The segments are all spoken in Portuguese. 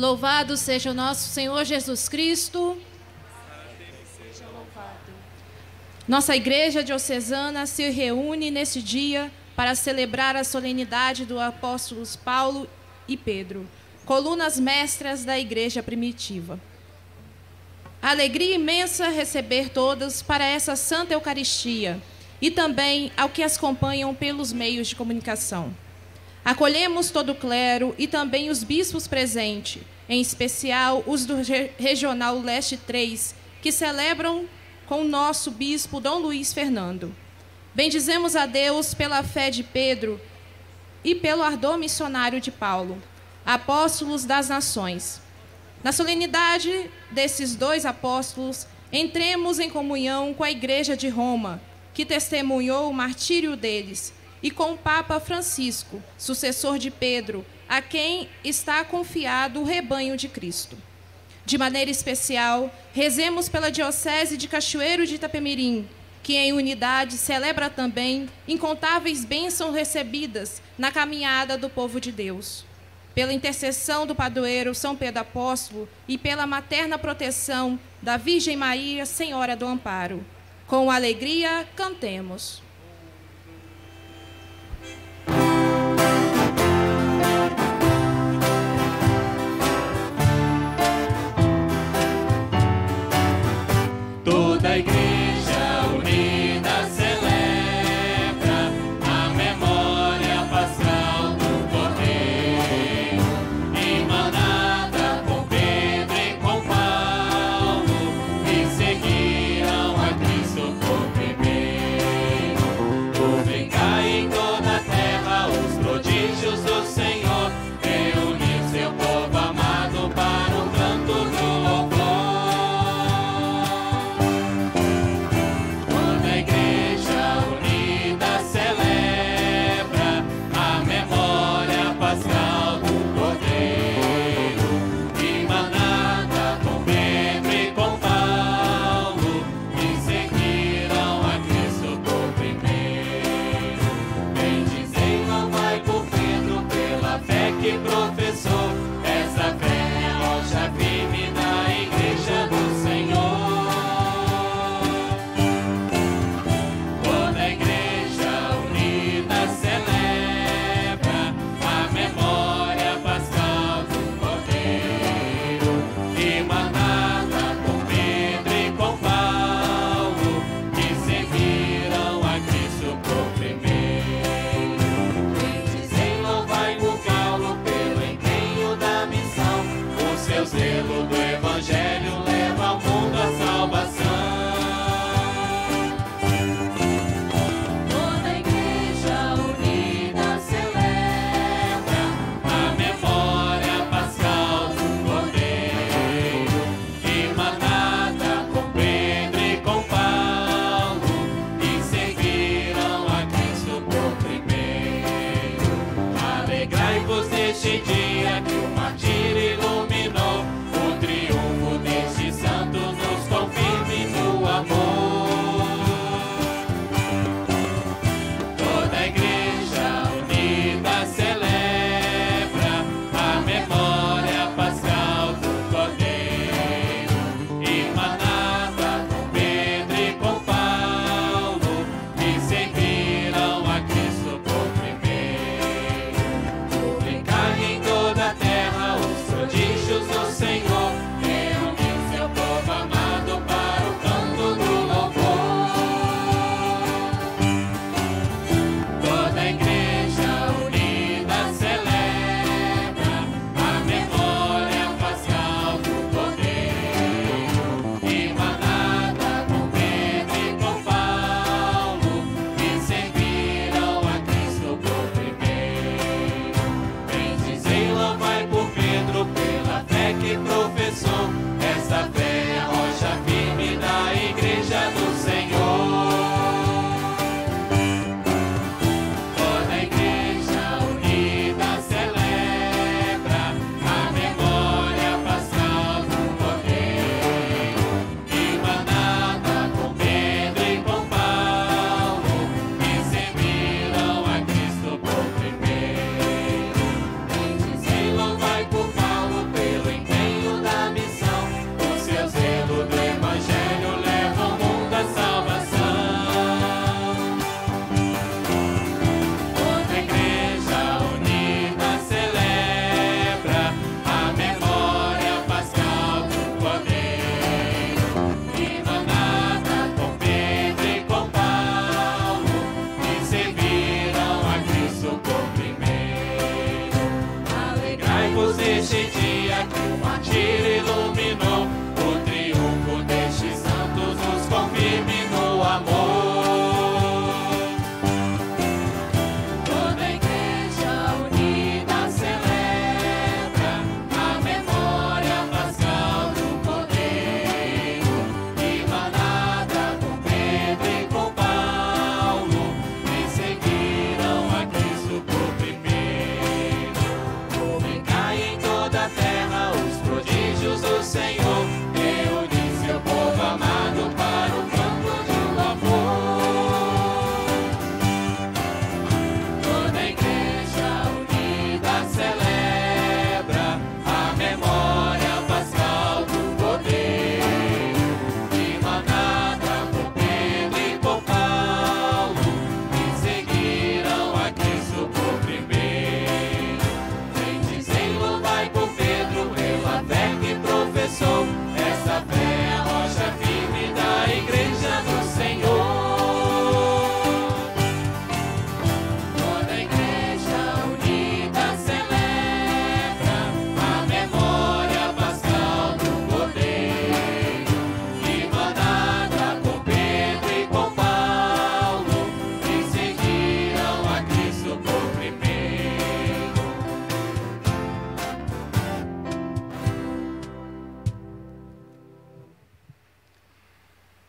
Louvado seja o nosso Senhor Jesus Cristo. Nossa Igreja Diocesana se reúne neste dia para celebrar a solenidade dos apóstolos Paulo e Pedro, colunas mestras da Igreja primitiva. Alegria imensa receber todos para essa Santa Eucaristia e também ao que as acompanham pelos meios de comunicação. Acolhemos todo o clero e também os bispos presentes, em especial os do Regional Leste 3, que celebram com o nosso bispo Dom Luiz Fernando. Bendizemos a Deus pela fé de Pedro e pelo ardor missionário de Paulo, apóstolos das nações. Na solenidade desses dois apóstolos, entremos em comunhão com a Igreja de Roma, que testemunhou o martírio deles, e com o Papa Francisco, sucessor de Pedro, a quem está confiado o rebanho de Cristo. De maneira especial, rezemos pela Diocese de Cachoeiro de Itapemirim, que em unidade celebra também incontáveis bênçãos recebidas na caminhada do povo de Deus. Pela intercessão do padroeiro São Pedro Apóstolo e pela materna proteção da Virgem Maria, Senhora do Amparo. Com alegria, cantemos. Toda a igreja unida celebra a memória pascal do Cordeiro, emanada com Pedro e com Paulo, que seguiram a Cristo por primeiro.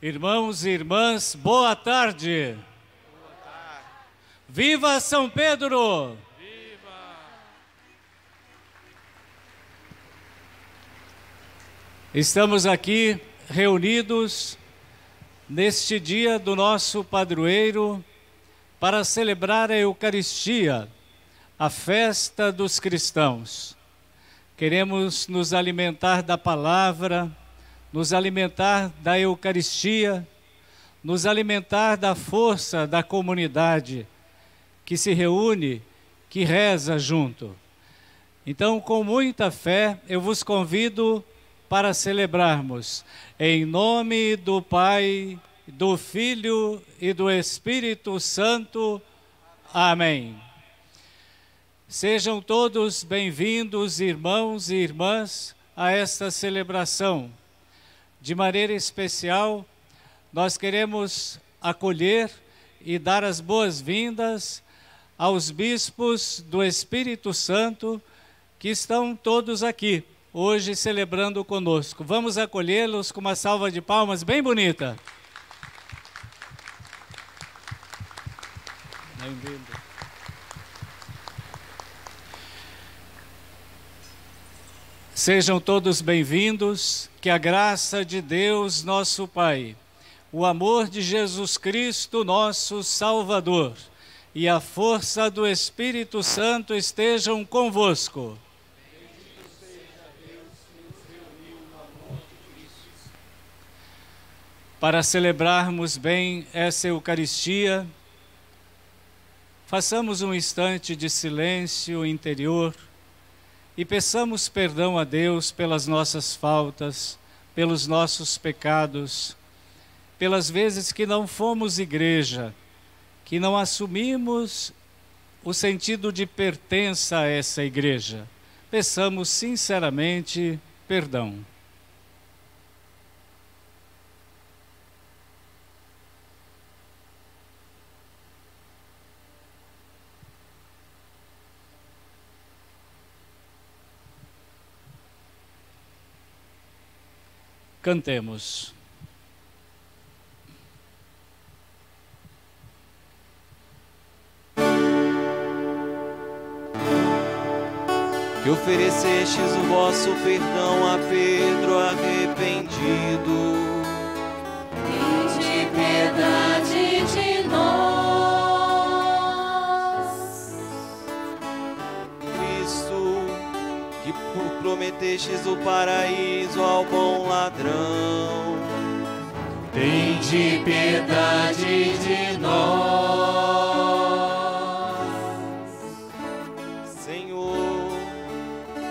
Irmãos e irmãs, boa tarde. Boa tarde. Viva São Pedro! Viva! Estamos aqui reunidos neste dia do nosso padroeiro para celebrar a Eucaristia, a festa dos cristãos. Queremos nos alimentar da palavra, nos alimentar da Eucaristia, nos alimentar da força da comunidade que se reúne, que reza junto. Então, com muita fé, eu vos convido para celebrarmos em nome do Pai, do Filho e do Espírito Santo. Amém. Sejam todos bem-vindos, irmãos e irmãs, a esta celebração. De maneira especial, nós queremos acolher e dar as boas-vindas aos bispos do Espírito Santo que estão todos aqui, hoje celebrando conosco. Vamos acolhê-los com uma salva de palmas bem bonita. Bem-vindo. Sejam todos bem-vindos, que a graça de Deus, nosso Pai, o amor de Jesus Cristo, nosso Salvador, e a força do Espírito Santo estejam convosco. Bendito seja Deus que nos reuniu no amor de Cristo. Para celebrarmos bem essa Eucaristia, façamos um instante de silêncio interior e peçamos perdão a Deus pelas nossas faltas, pelos nossos pecados, pelas vezes que não fomos igreja, que não assumimos o sentido de pertença a essa igreja. Peçamos sinceramente perdão. Cantemos. Que oferecestes o vosso perdão a Pedro arrependido. Tende piedade de nós. Cristo, que prometestes o paraíso ao bom ladrão. Tende piedade de nós. Senhor,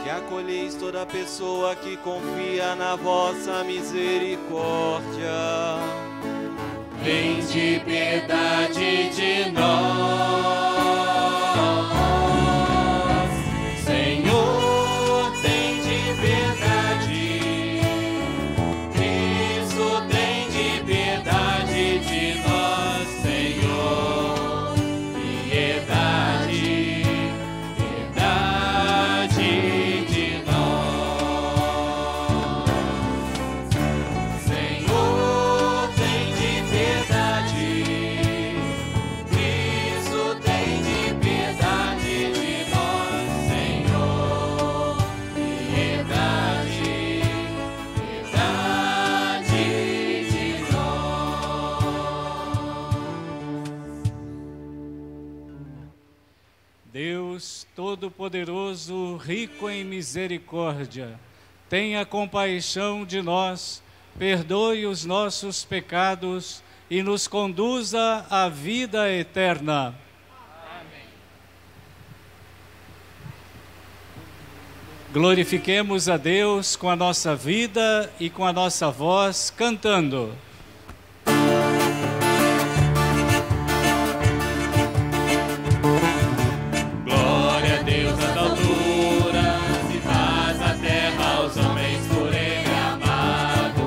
que acolheis toda pessoa que confia na vossa misericórdia. Tende piedade de nós. Senhor, tende piedade. Cristo, tende piedade de nós, Senhor. Piedade, piedade de nós. Senhor, tende piedade. Cristo, tende piedade de nós, Senhor. Piedade, piedade de nós. Deus Todo-Poderoso, rico em misericórdia, tenha compaixão de nós, perdoe os nossos pecados e nos conduza à vida eterna. Amém. Glorifiquemos a Deus com a nossa vida e com a nossa voz, cantando. Glória a Deus nas alturas e paz na terra aos homens por Ele amado.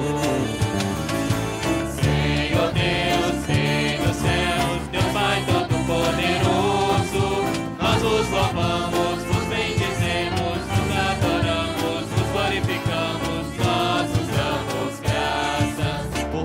Senhor Deus, Rei dos céus, Deus Pai Todo-Poderoso, nós vos louvamos, vos bendizemos, vos adoramos, vos glorificamos, nós vos damos graças por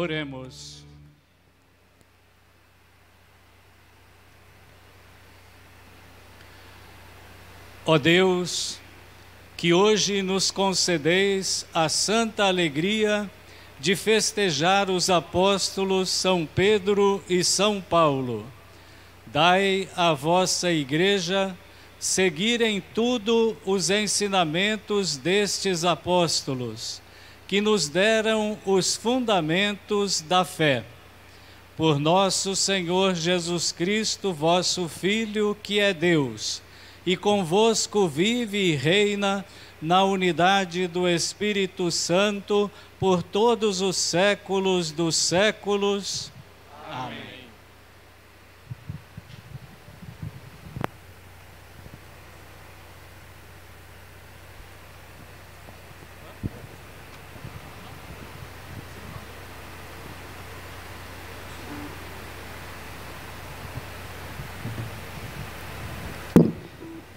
Oremos. Ó Deus, que hoje nos concedeis a santa alegria de festejar os apóstolos São Pedro e São Paulo, dai à vossa Igreja seguir em tudo os ensinamentos destes apóstolos, que nos deram os fundamentos da fé. Por nosso Senhor Jesus Cristo, vosso Filho, que é Deus, e convosco vive e reina na unidade do Espírito Santo por todos os séculos dos séculos. Amém.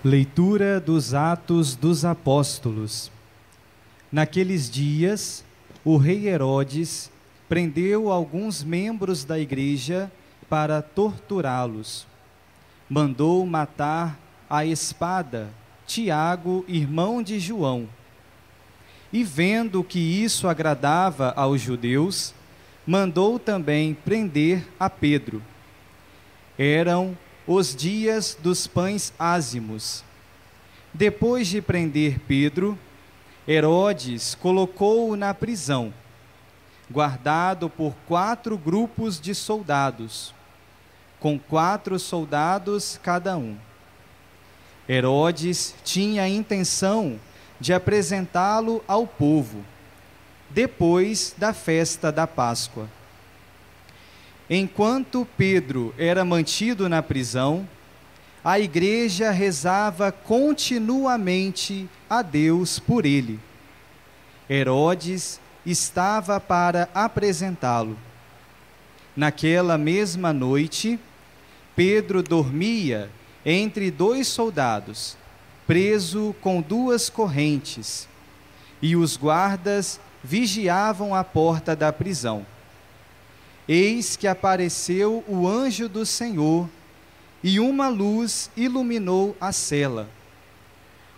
Leitura dos Atos dos Apóstolos. Naqueles dias, o rei Herodes prendeu alguns membros da igreja para torturá-los. Mandou matar à espada Tiago, irmão de João. E vendo que isso agradava aos judeus, mandou também prender a Pedro. Eram os dias dos pães ázimos. Depois de prender Pedro, Herodes colocou-o na prisão, guardado por 4 grupos de soldados, com 4 soldados cada um. Herodes tinha a intenção de apresentá-lo ao povo, depois da festa da Páscoa. Enquanto Pedro era mantido na prisão, a igreja rezava continuamente a Deus por ele. Herodes estava para apresentá-lo. Naquela mesma noite, Pedro dormia entre 2 soldados, preso com 2 correntes, e os guardas vigiavam a porta da prisão. Eis que apareceu o anjo do Senhor, e uma luz iluminou a cela.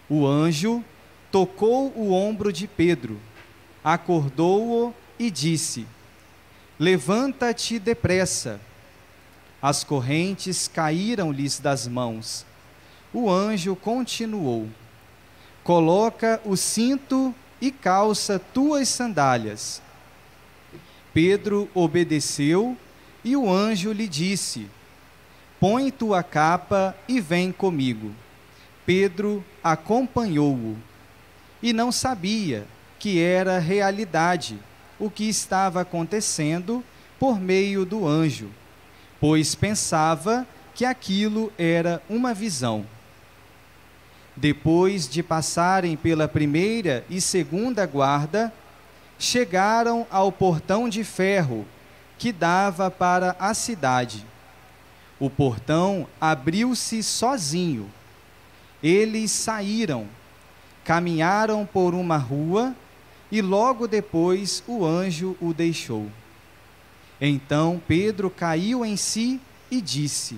O anjo tocou o ombro de Pedro, acordou-o e disse: levanta-te depressa. As correntes caíram-lhes das mãos. O anjo continuou: coloca o cinto e calça tuas sandálias. Pedro obedeceu e o anjo lhe disse: põe tua capa e vem comigo. Pedro acompanhou-o e não sabia que era realidade o que estava acontecendo por meio do anjo, pois pensava que aquilo era uma visão. Depois de passarem pela primeira e segunda guarda, chegaram ao portão de ferro que dava para a cidade. O portão abriu-se sozinho. Eles saíram, caminharam por uma rua e logo depois o anjo o deixou. Então Pedro caiu em si e disse: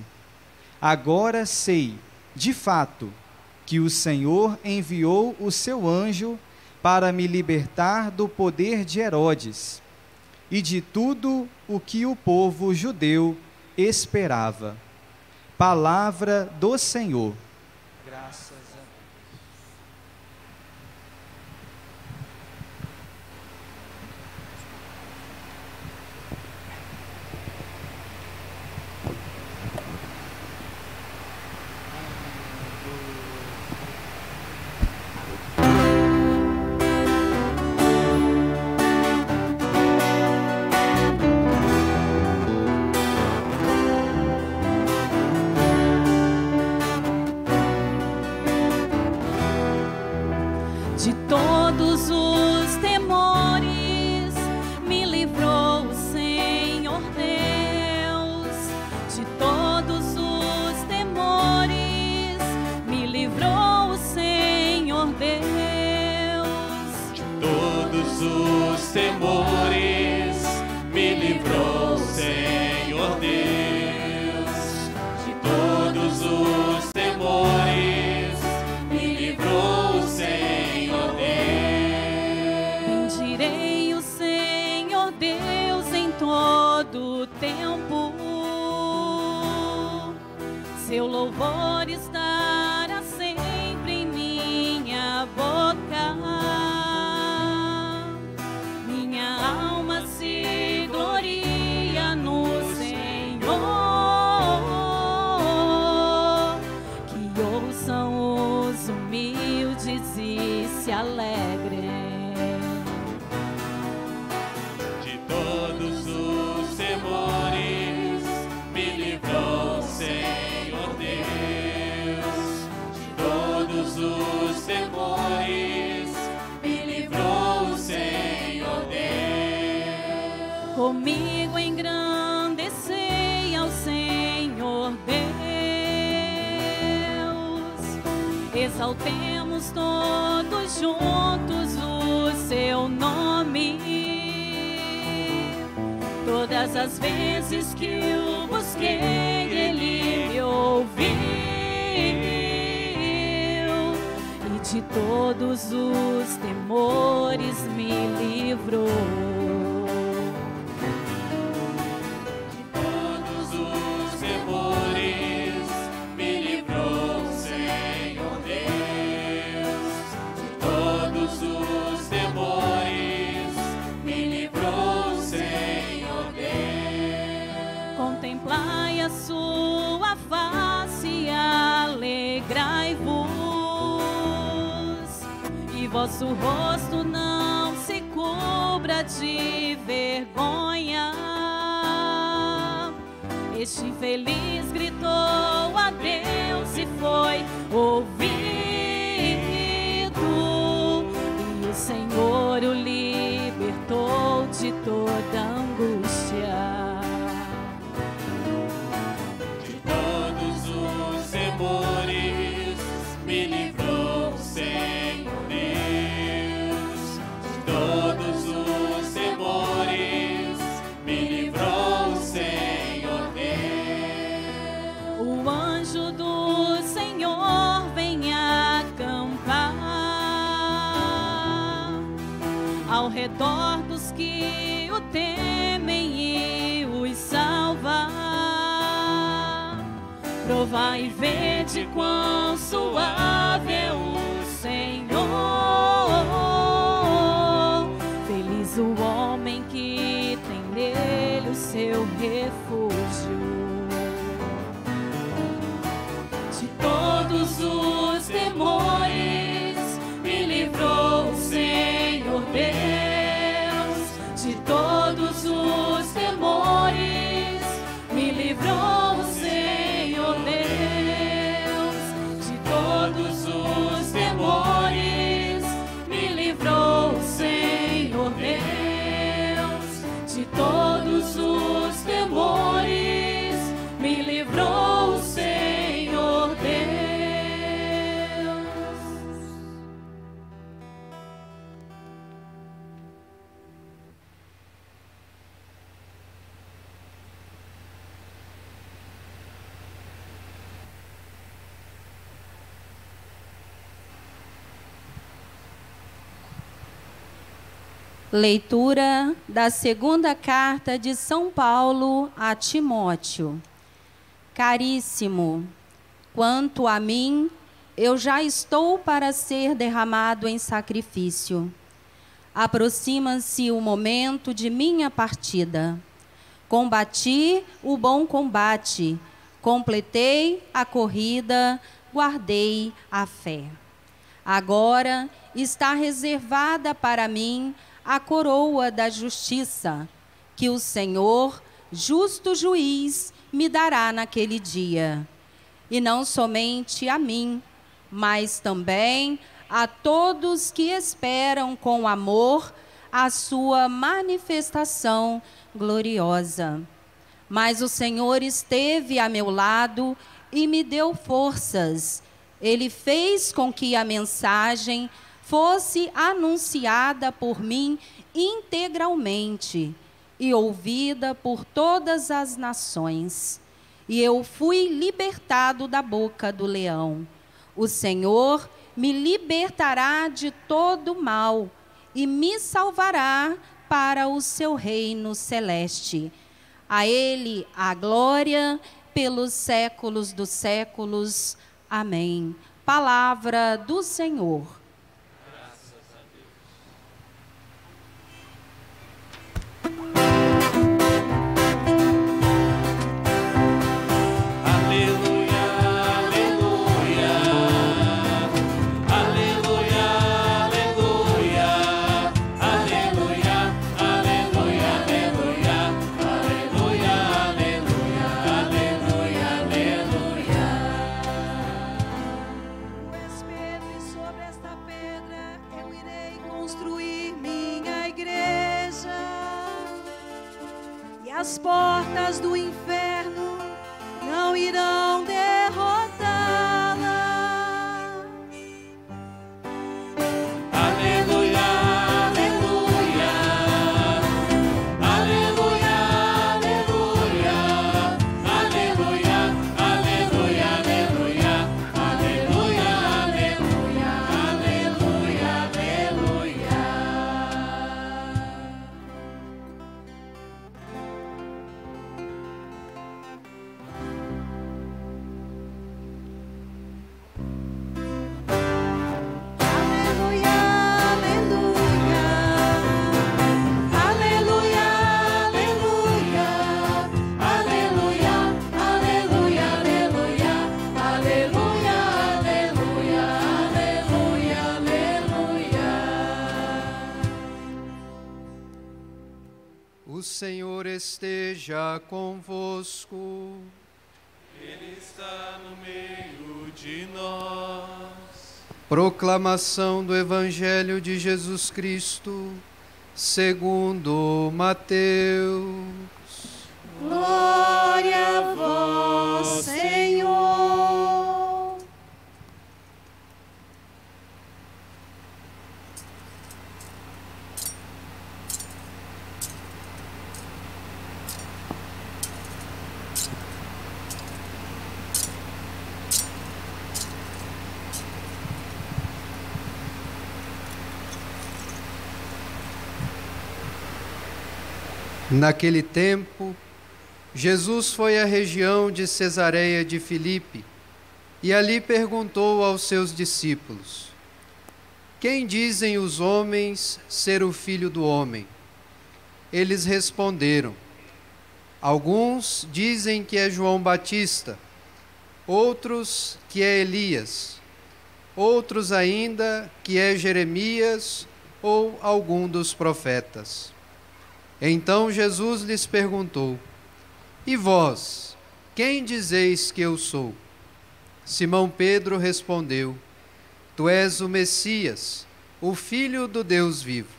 agora sei, de fato, que o Senhor enviou o seu anjo para me libertar do poder de Herodes e de tudo o que o povo judeu esperava. Palavra do Senhor. Graças a Deus. De todos os temores me livrou o Senhor Deus. De todos os temores me livrou o Senhor Deus. De todos os temores me me livrou, Senhor Deus, de todos os temores, me livrou, Senhor Deus. Bendirei o Senhor Deus em todo o tempo, seu louvor estará sempre em minha boca. Minha alma se gloria no Senhor. Que ouçam os humildes e se alegrem. De todos os temores, me livrou, Senhor Deus. De todos os temores, me livrou, Senhor Deus. Comigo engrandecei ao Senhor Deus. Exaltemos todos juntos o seu nome. Todas as vezes que o busquei, ele me ouviu, e de todos os temores me livrou. Todos os temores, me livrou, Senhor Deus. De todos os temores, me livrou, Senhor Deus. Contemplai a sua face e alegrai-vos, e vosso rosto não se cubra de vergonha. Este infeliz gritou a Deus e foi ouvido, e o Senhor o libertou de toda angústia. De todos os temores, me livrou, Senhor Deus. De todos os temores, me livrou, Senhor Deus. O anjo do Senhor vem acampar ao redor dos que o temem e os salva. Provai e vede quão suave é o Senhor. Feliz o homem que tem nele o seu refúgio. De todos os temores, me livrou o Senhor Deus. De todos os temores, me livrou o Senhor Deus. De todos os temores, me livrou o Senhor Deus. De todos os temores, me livrou o Senhor Deus. Leitura da segunda carta de São Paulo a Timóteo. Caríssimo, quanto a mim, eu já estou para ser derramado em sacrifício. Aproxima-se o momento de minha partida. Combati o bom combate, completei a corrida, guardei a fé. Agora está reservada para mim a coroa da justiça, que o Senhor, justo juiz, me dará naquele dia. E não somente a mim, mas também a todos que esperam com amor a sua manifestação gloriosa. Mas o Senhor esteve a meu lado e me deu forças. Ele fez com que a mensagem fosse anunciada por mim integralmente, e ouvida por todas as nações. E eu fui libertado da boca do leão. O Senhor me libertará de todo mal e me salvará para o seu reino celeste. A ele a glória pelos séculos dos séculos. Amém. Palavra do Senhor. As portas do inferno não irão derrotá-la. Aleluia, aleluia, aleluia, aleluia, aleluia, aleluia, aleluia, aleluia, aleluia, aleluia, O Senhor esteja convosco. Ele está no meio de nós. Proclamação do Evangelho de Jesus Cristo, segundo Mateus. Glória a vós, Senhor. Naquele tempo, Jesus foi à região de Cesareia de Filipe e ali perguntou aos seus discípulos: Quem dizem os homens ser o Filho do Homem? Eles responderam: Alguns dizem que é João Batista, outros que é Elias, outros ainda que é Jeremias ou algum dos profetas. Então Jesus lhes perguntou: E vós, quem dizeis que eu sou? Simão Pedro respondeu: Tu és o Messias, o Filho do Deus vivo.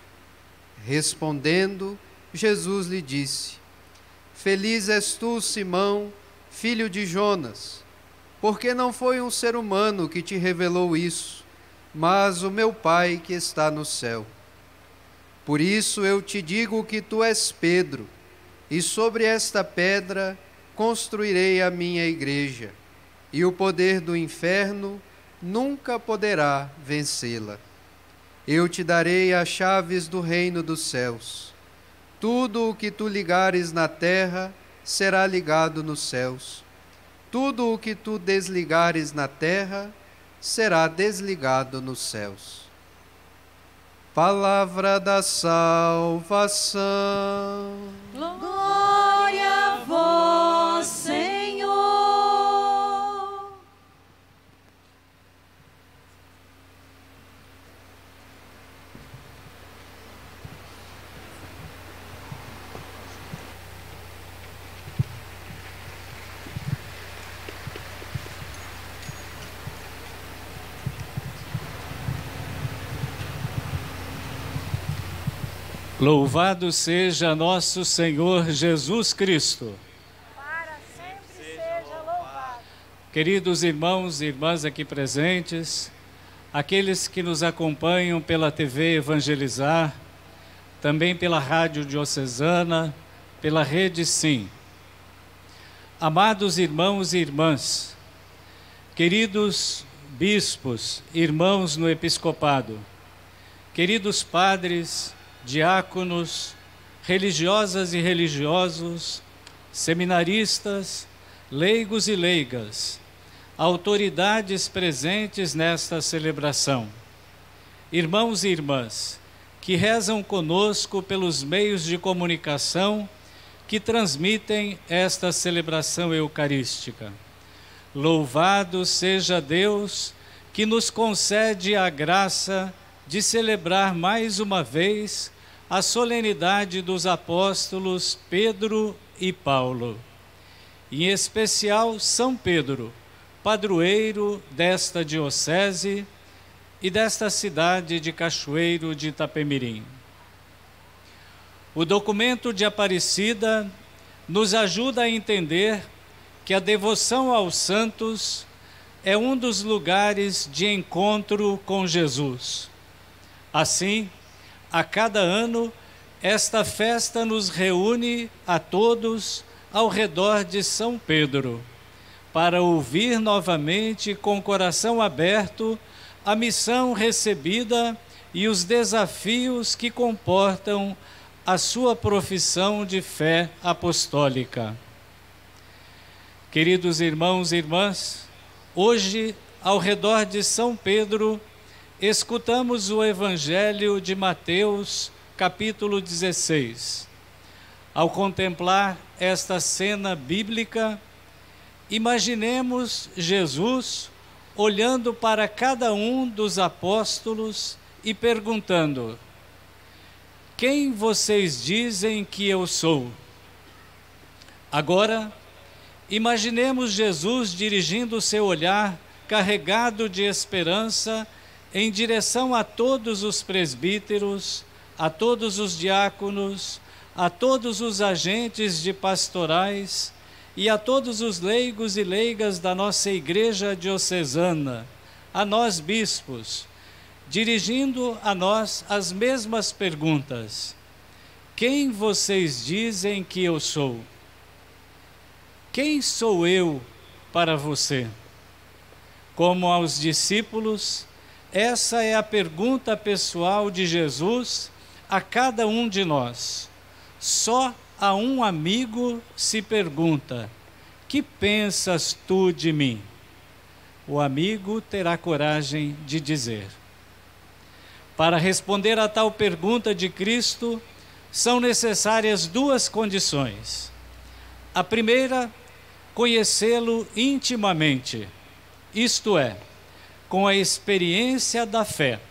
Respondendo, Jesus lhe disse: Feliz és tu, Simão, filho de Jonas, porque não foi um ser humano que te revelou isso, mas o meu Pai que está no céu. Por isso eu te digo que tu és Pedro, e sobre esta pedra construirei a minha igreja, e o poder do inferno nunca poderá vencê-la. Eu te darei as chaves do reino dos céus. Tudo o que tu ligares na terra será ligado nos céus. Tudo o que tu desligares na terra será desligado nos céus. Palavra da salvação. Glória a vós, Senhor. Louvado seja nosso Senhor Jesus Cristo. Para sempre seja louvado. Queridos irmãos e irmãs aqui presentes, aqueles que nos acompanham pela TV Evangelizar, também pela Rádio Diocesana, pela Rede Sim. Amados irmãos e irmãs, queridos bispos, irmãos no episcopado, queridos padres, diáconos, religiosas e religiosos, seminaristas, leigos e leigas, autoridades presentes nesta celebração, irmãos e irmãs que rezam conosco pelos meios de comunicação que transmitem esta celebração eucarística. Louvado seja Deus que nos concede a graça de celebrar mais uma vez a solenidade dos apóstolos Pedro e Paulo, em especial São Pedro, padroeiro desta diocese e desta cidade de Cachoeiro de Itapemirim. O documento de Aparecida nos ajuda a entender que a devoção aos santos é um dos lugares de encontro com Jesus. Assim, a cada ano, esta festa nos reúne a todos ao redor de São Pedro, para ouvir novamente com o coração aberto a missão recebida e os desafios que comportam a sua profissão de fé apostólica. Queridos irmãos e irmãs, hoje, ao redor de São Pedro, escutamos o Evangelho de Mateus, capítulo 16. Ao contemplar esta cena bíblica, imaginemos Jesus olhando para cada um dos apóstolos e perguntando: quem vocês dizem que eu sou? Agora, imaginemos Jesus dirigindo seu olhar carregado de esperança em direção a todos os presbíteros, a todos os diáconos, a todos os agentes de pastorais e a todos os leigos e leigas da nossa Igreja Diocesana, a nós bispos, dirigindo a nós as mesmas perguntas: quem vocês dizem que eu sou? Quem sou eu para você? Como aos discípulos, essa é a pergunta pessoal de Jesus a cada um de nós. Só a um amigo se pergunta: que pensas tu de mim? O amigo terá coragem de dizer. Para responder a tal pergunta de Cristo, são necessárias duas condições. A primeira, conhecê-lo intimamente, isto é, com a experiência da fé.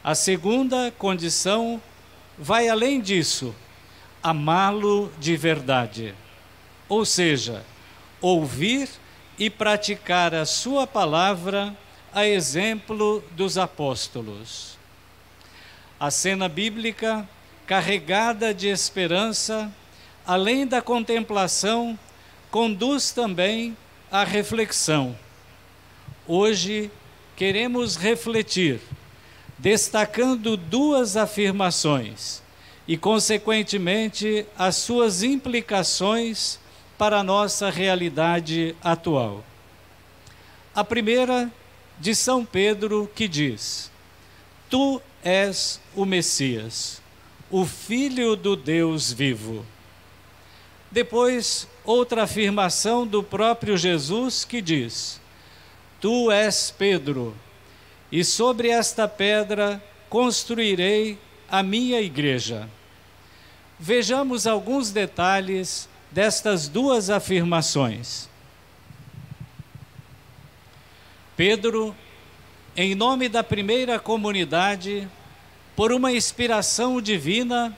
A segunda condição vai além disso, amá-lo de verdade, ou seja, ouvir e praticar a sua palavra a exemplo dos apóstolos. A cena bíblica, carregada de esperança, além da contemplação, conduz também à reflexão. Hoje queremos refletir, destacando duas afirmações e, consequentemente, as suas implicações para a nossa realidade atual. A primeira, de São Pedro, que diz: tu és o Messias, o Filho do Deus vivo. Depois, outra afirmação do próprio Jesus que diz: tu és Pedro, e sobre esta pedra construirei a minha igreja. Vejamos alguns detalhes destas duas afirmações. Pedro, em nome da primeira comunidade, por uma inspiração divina,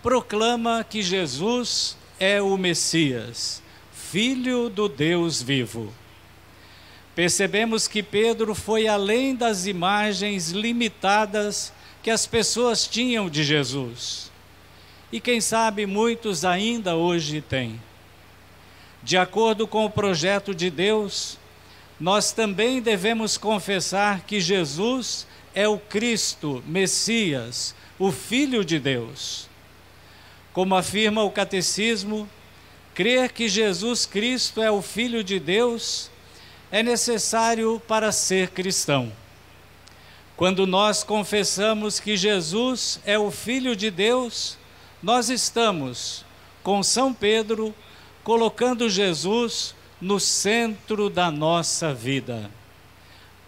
proclama que Jesus é o Messias, Filho do Deus vivo. Percebemos que Pedro foi além das imagens limitadas que as pessoas tinham de Jesus. E quem sabe muitos ainda hoje têm. De acordo com o projeto de Deus, nós também devemos confessar que Jesus é o Cristo, Messias, o Filho de Deus. Como afirma o Catecismo, crer que Jesus Cristo é o Filho de Deus é necessário para ser cristão. Quando nós confessamos que Jesus é o Filho de Deus, nós estamos, com São Pedro, colocando Jesus no centro da nossa vida,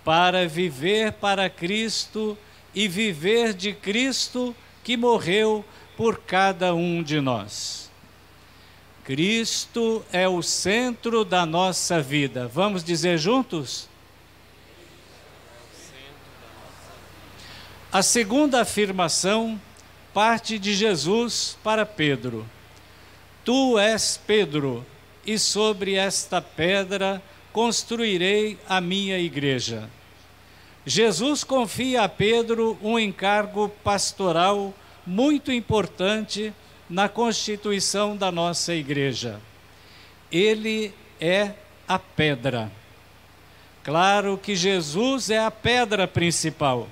para viver para Cristo e viver de Cristo que morreu por cada um de nós. Cristo é o centro da nossa vida. Vamos dizer juntos? A segunda afirmação parte de Jesus para Pedro. Tu és Pedro, e sobre esta pedra construirei a minha igreja. Jesus confia a Pedro um encargo pastoral muito importante na constituição da nossa igreja. Ele é a pedra. Claro que Jesus é a pedra principal.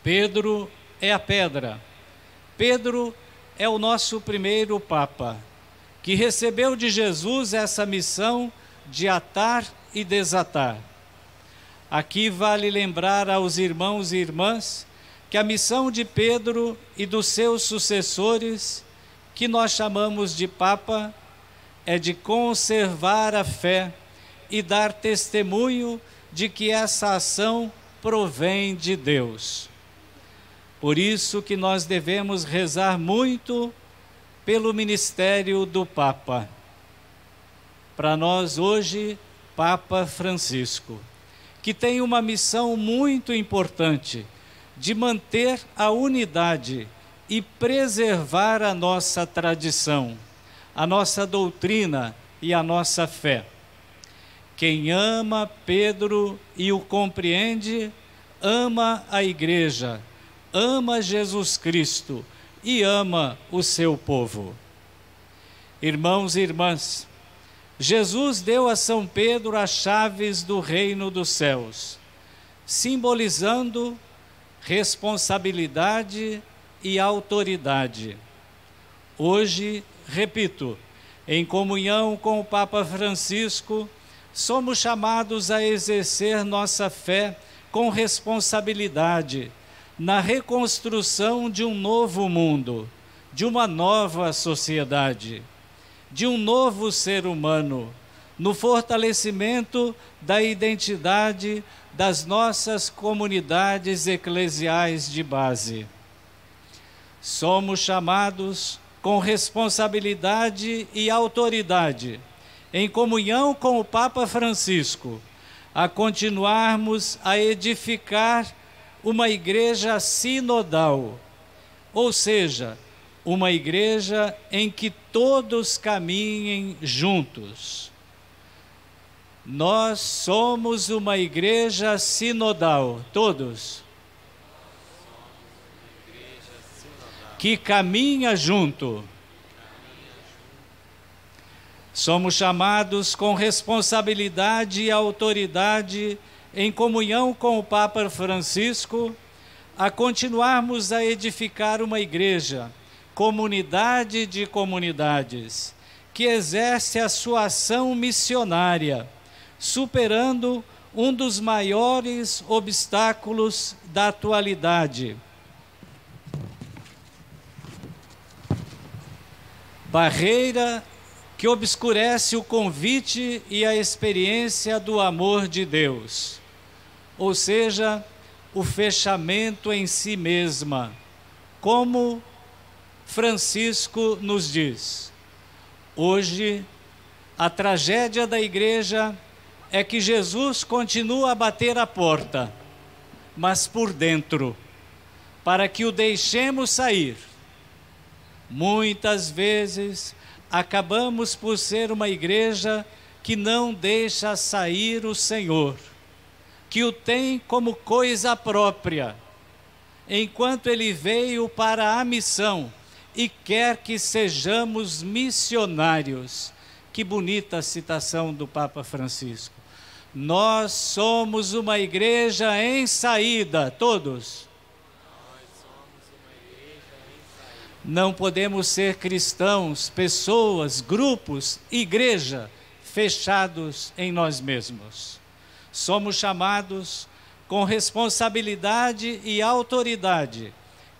Pedro é a pedra. Pedro é o nosso primeiro Papa, que recebeu de Jesus essa missão de atar e desatar. Aqui vale lembrar aos irmãos e irmãs que a missão de Pedro e dos seus sucessores, que nós chamamos de Papa, é de conservar a fé e dar testemunho de que essa ação provém de Deus. Por isso que nós devemos rezar muito pelo ministério do Papa. Para nós hoje, Papa Francisco, que tem uma missão muito importante de manter a unidade e preservar a nossa tradição, a nossa doutrina e a nossa fé. Quem ama Pedro e o compreende, ama a Igreja, ama Jesus Cristo e ama o seu povo. Irmãos e irmãs, Jesus deu a São Pedro as chaves do reino dos céus, simbolizando responsabilidade e autoridade. Hoje, repito, em comunhão com o Papa Francisco, somos chamados a exercer nossa fé com responsabilidade na reconstrução de um novo mundo, de uma nova sociedade, de um novo ser humano, no fortalecimento da identidade das nossas comunidades eclesiais de base. Somos chamados com responsabilidade e autoridade, em comunhão com o Papa Francisco, a continuarmos a edificar uma igreja sinodal, ou seja, uma igreja em que todos caminhem juntos. Nós somos uma igreja sinodal, todos, que caminha junto. Somos chamados com responsabilidade e autoridade, em comunhão com o Papa Francisco, a continuarmos a edificar uma igreja, comunidade de comunidades, que exerce a sua ação missionária, superando um dos maiores obstáculos da atualidade. Barreira que obscurece o convite e a experiência do amor de Deus, ou seja, o fechamento em si mesma, como Francisco nos diz. Hoje, a tragédia da igreja é que Jesus continua a bater a porta, mas por dentro, para que o deixemos sair. Muitas vezes, acabamos por ser uma igreja que não deixa sair o Senhor, que o tem como coisa própria, enquanto Ele veio para a missão e quer que sejamos missionários. Que bonita a citação do Papa Francisco. Nós somos uma igreja em saída, todos. Não podemos ser cristãos, pessoas, grupos, igreja, fechados em nós mesmos. Somos chamados com responsabilidade e autoridade,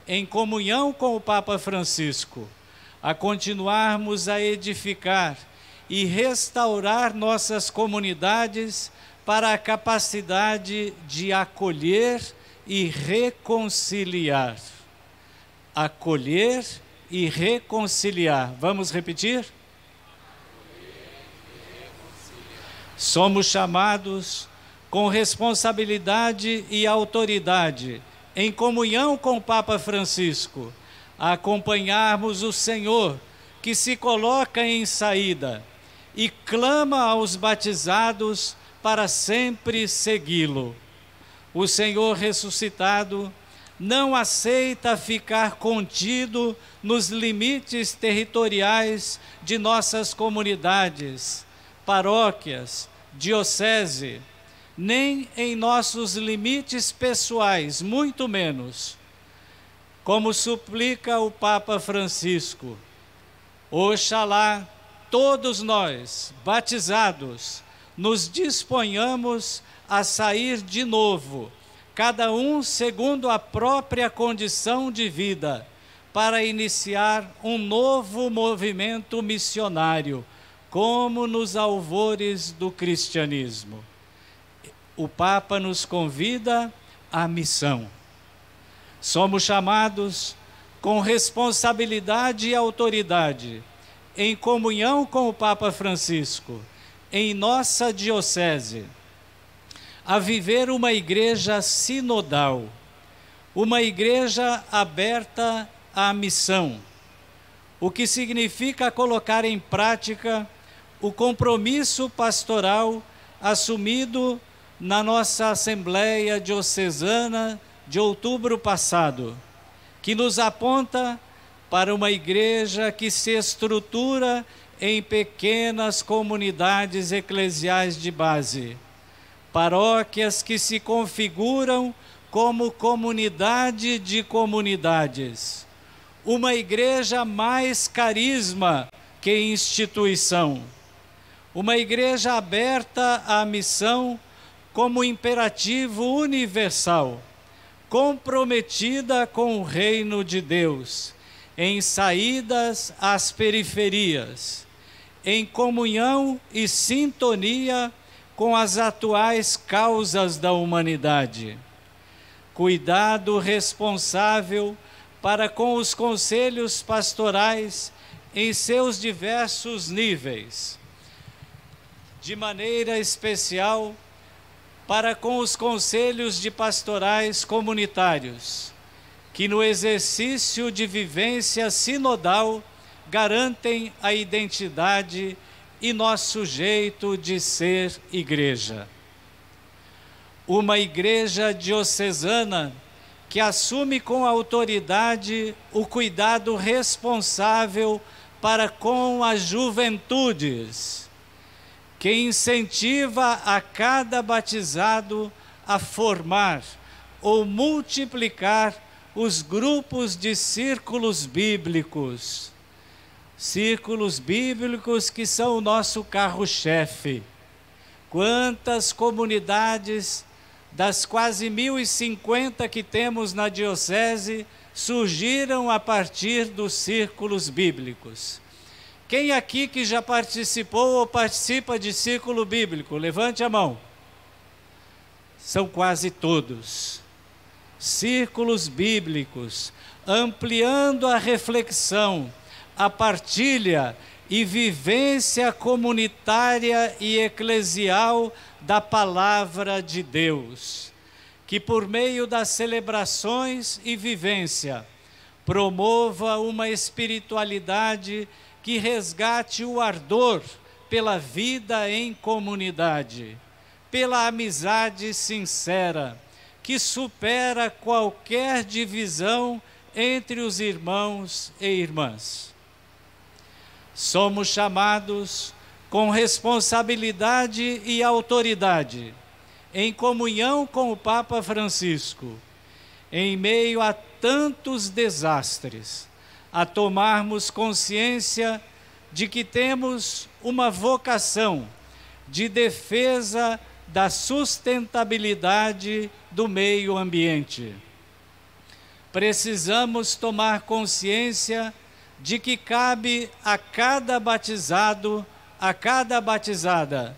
em comunhão com o Papa Francisco, a continuarmos a edificar e restaurar nossas comunidades para a capacidade de acolher e reconciliar. Acolher e reconciliar. Vamos repetir? Somos chamados com responsabilidade e autoridade, em comunhão com o Papa Francisco, a acompanharmos o Senhor, que se coloca em saída e clama aos batizados para sempre segui-lo. O Senhor ressuscitado não aceita ficar contido nos limites territoriais de nossas comunidades, paróquias, diocese, nem em nossos limites pessoais, muito menos. Como suplica o Papa Francisco, oxalá todos nós, batizados, nos disponhamos a sair de novo, cada um segundo a própria condição de vida, para iniciar um novo movimento missionário, como nos alvores do cristianismo. O Papa nos convida à missão. Somos chamados com responsabilidade e autoridade, em comunhão com o Papa Francisco, em nossa diocese, a viver uma igreja sinodal, uma igreja aberta à missão, o que significa colocar em prática o compromisso pastoral assumido na nossa Assembleia Diocesana de outubro passado, que nos aponta para uma igreja que se estrutura em pequenas comunidades eclesiais de base, paróquias que se configuram como comunidade de comunidades, uma igreja mais carisma que instituição, uma igreja aberta à missão como imperativo universal, comprometida com o reino de Deus, em saídas às periferias, em comunhão e sintonia com as atuais causas da humanidade. Cuidado responsável para com os conselhos pastorais em seus diversos níveis, de maneira especial para com os conselhos de pastorais comunitários, que no exercício de vivência sinodal garantem a identidade e nosso jeito de ser igreja. Uma igreja diocesana que assume com autoridade o cuidado responsável para com as juventudes, que incentiva a cada batizado a formar ou multiplicar os grupos de círculos bíblicos. Círculos bíblicos que são o nosso carro-chefe. Quantas comunidades das quase 1.050 que temos na diocese surgiram a partir dos círculos bíblicos. Quem aqui que já participou ou participa de círculo bíblico? Levante a mão. São quase todos. Círculos bíblicos, ampliando a reflexão, a partilha e vivência comunitária e eclesial da palavra de Deus, que por meio das celebrações e vivência promova uma espiritualidade que resgate o ardor pela vida em comunidade, pela amizade sincera, que supera qualquer divisão entre os irmãos e irmãs. Somos chamados com responsabilidade e autoridade, em comunhão com o Papa Francisco, em meio a tantos desastres, a tomarmos consciência de que temos uma vocação de defesa da sustentabilidade do meio ambiente. Precisamos tomar consciência de que cabe a cada batizado, a cada batizada,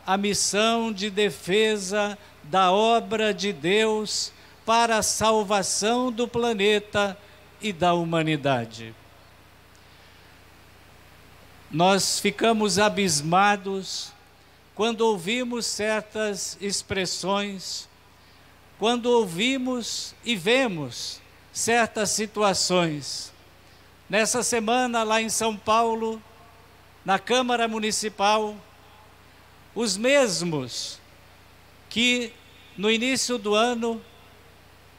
a missão de defesa da obra de Deus para a salvação do planeta e da humanidade. Nós ficamos abismados quando ouvimos certas expressões, quando ouvimos e vemos certas situações. Nessa semana, lá em São Paulo, na Câmara Municipal, os mesmos que no início do ano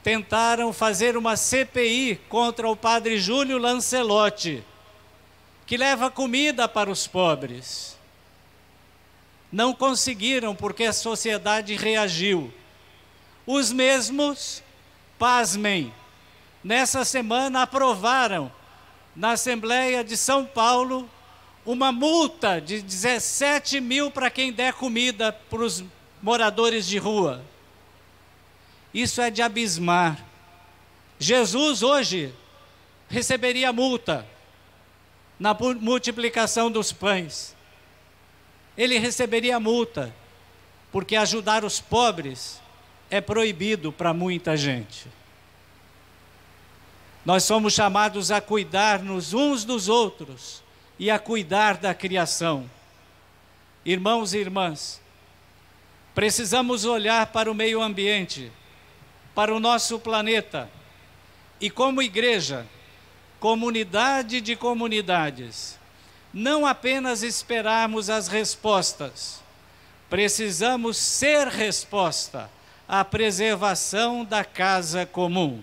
tentaram fazer uma CPI contra o padre Júlio Lancelotti, que leva comida para os pobres. Não conseguiram porque a sociedade reagiu. Os mesmos, pasmem, nessa semana aprovaram na Assembleia de São Paulo uma multa de 17 mil para quem der comida para os moradores de rua. Isso é de abismar. Jesus hoje receberia multa na multiplicação dos pães. Ele receberia multa, porque ajudar os pobres é proibido para muita gente. Nós somos chamados a cuidar-nos uns dos outros e a cuidar da criação. Irmãos e irmãs, precisamos olhar para o meio ambiente, para o nosso planeta, e como igreja, comunidade de comunidades, não apenas esperarmos as respostas, precisamos ser resposta à preservação da casa comum,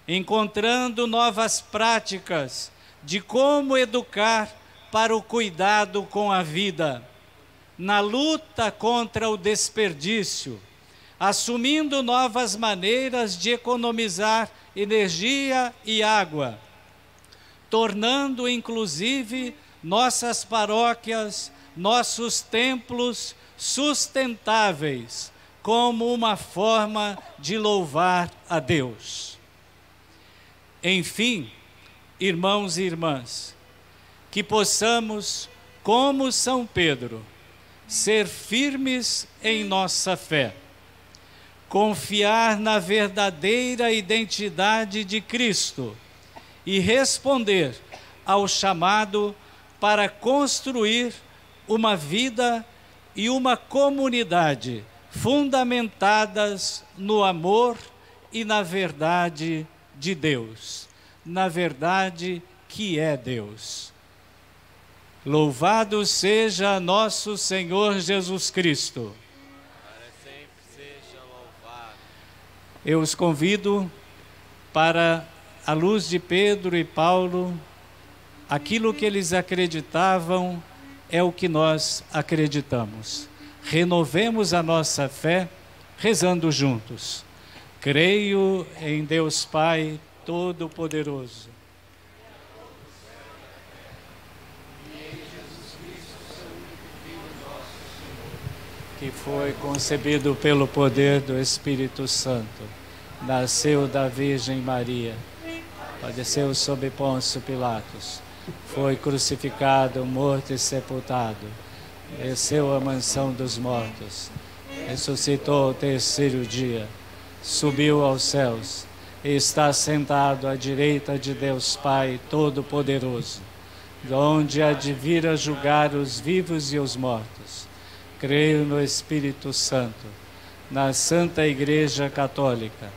encontrando novas práticas de como educar para o cuidado com a vida, na luta contra o desperdício, assumindo novas maneiras de economizar energia e água, tornando inclusive nossas paróquias, nossos templos sustentáveis, como uma forma de louvar a Deus. Enfim, irmãos e irmãs, que possamos, como São Pedro, ser firmes em nossa fé, confiar na verdadeira identidade de Cristo e responder ao chamado para construir uma vida e uma comunidade fundamentadas no amor e na verdade de Deus, na verdade que é Deus. Louvado seja nosso Senhor Jesus Cristo. Para sempre seja louvado. Eu os convido para, à luz de Pedro e Paulo, aquilo que eles acreditavam é o que nós acreditamos. Renovemos a nossa fé rezando juntos. Creio em Deus Pai Todo-Poderoso, que foi concebido pelo poder do Espírito Santo, nasceu da Virgem Maria, padeceu sob Pôncio Pilatos, foi crucificado, morto e sepultado, desceu à mansão dos mortos, ressuscitou ao terceiro dia, subiu aos céus e está sentado à direita de Deus Pai Todo-Poderoso, de onde há de vir a julgar os vivos e os mortos. Creio no Espírito Santo, na Santa Igreja Católica,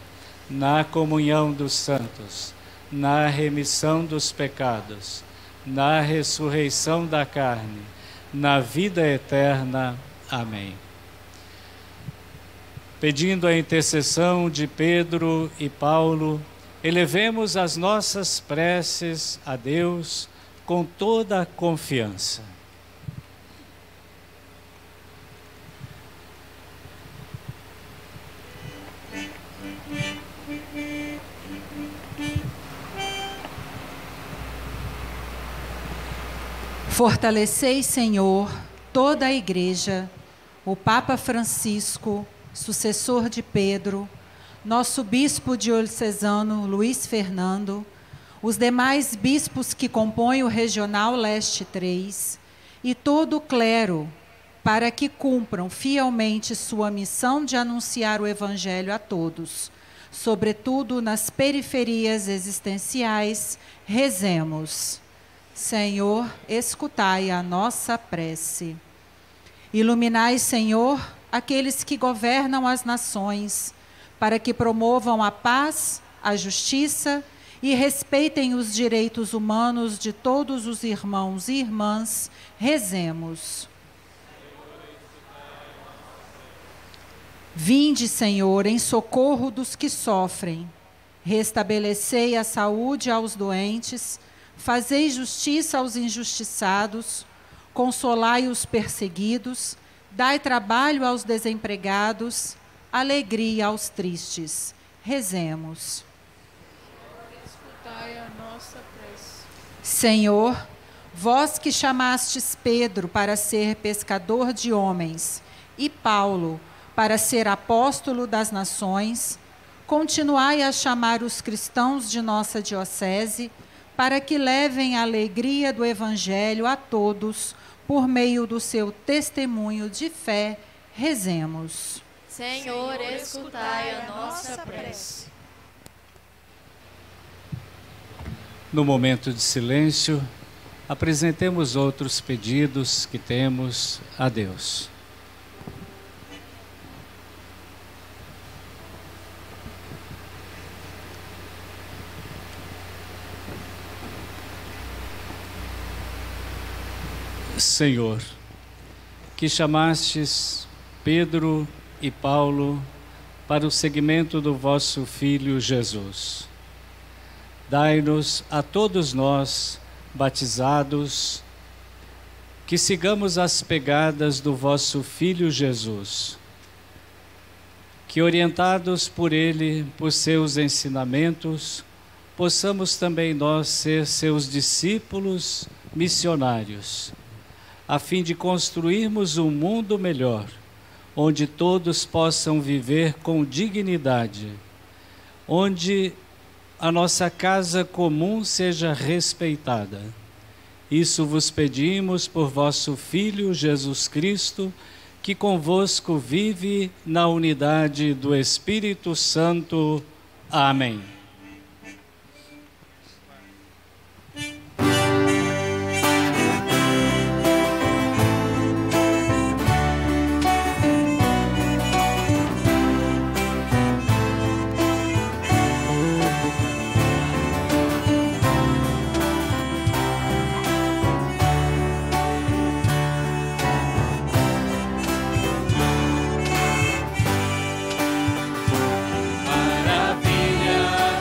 na comunhão dos santos, na remissão dos pecados, na ressurreição da carne, na vida eterna. Amém. Pedindo a intercessão de Pedro e Paulo, elevemos as nossas preces a Deus com toda a confiança. Fortalecei, Senhor, toda a Igreja, o Papa Francisco, sucessor de Pedro, nosso bispo diocesano Luiz Fernando, os demais bispos que compõem o Regional Leste 3 e todo o clero, para que cumpram fielmente sua missão de anunciar o Evangelho a todos, sobretudo nas periferias existenciais. Rezemos. Senhor, escutai a nossa prece. Iluminai, Senhor, aqueles que governam as nações, para que promovam a paz, a justiça e respeitem os direitos humanos de todos os irmãos e irmãs. Rezemos. Vinde, Senhor, em socorro dos que sofrem. Restabelecei a saúde aos doentes, fazei justiça aos injustiçados, consolai os perseguidos, dai trabalho aos desempregados, alegria aos tristes. Rezemos. Escutai a nossa prece. Senhor, vós que chamastes Pedro para ser pescador de homens e Paulo para ser apóstolo das nações, continuai a chamar os cristãos de nossa diocese para que levem a alegria do Evangelho a todos por meio do seu testemunho de fé. Rezemos. Senhor, escutai a nossa prece. No momento de silêncio, apresentemos outros pedidos que temos a Deus. Senhor, que chamastes Pedro e Paulo para o seguimento do vosso Filho Jesus, dai-nos a todos nós, batizados, que sigamos as pegadas do vosso Filho Jesus, que orientados por Ele, por seus ensinamentos, possamos também nós ser seus discípulos missionários, a fim de construirmos um mundo melhor, onde todos possam viver com dignidade, onde a nossa casa comum seja respeitada. Isso vos pedimos por vosso Filho Jesus Cristo, que convosco vive na unidade do Espírito Santo. Amém. Maravilha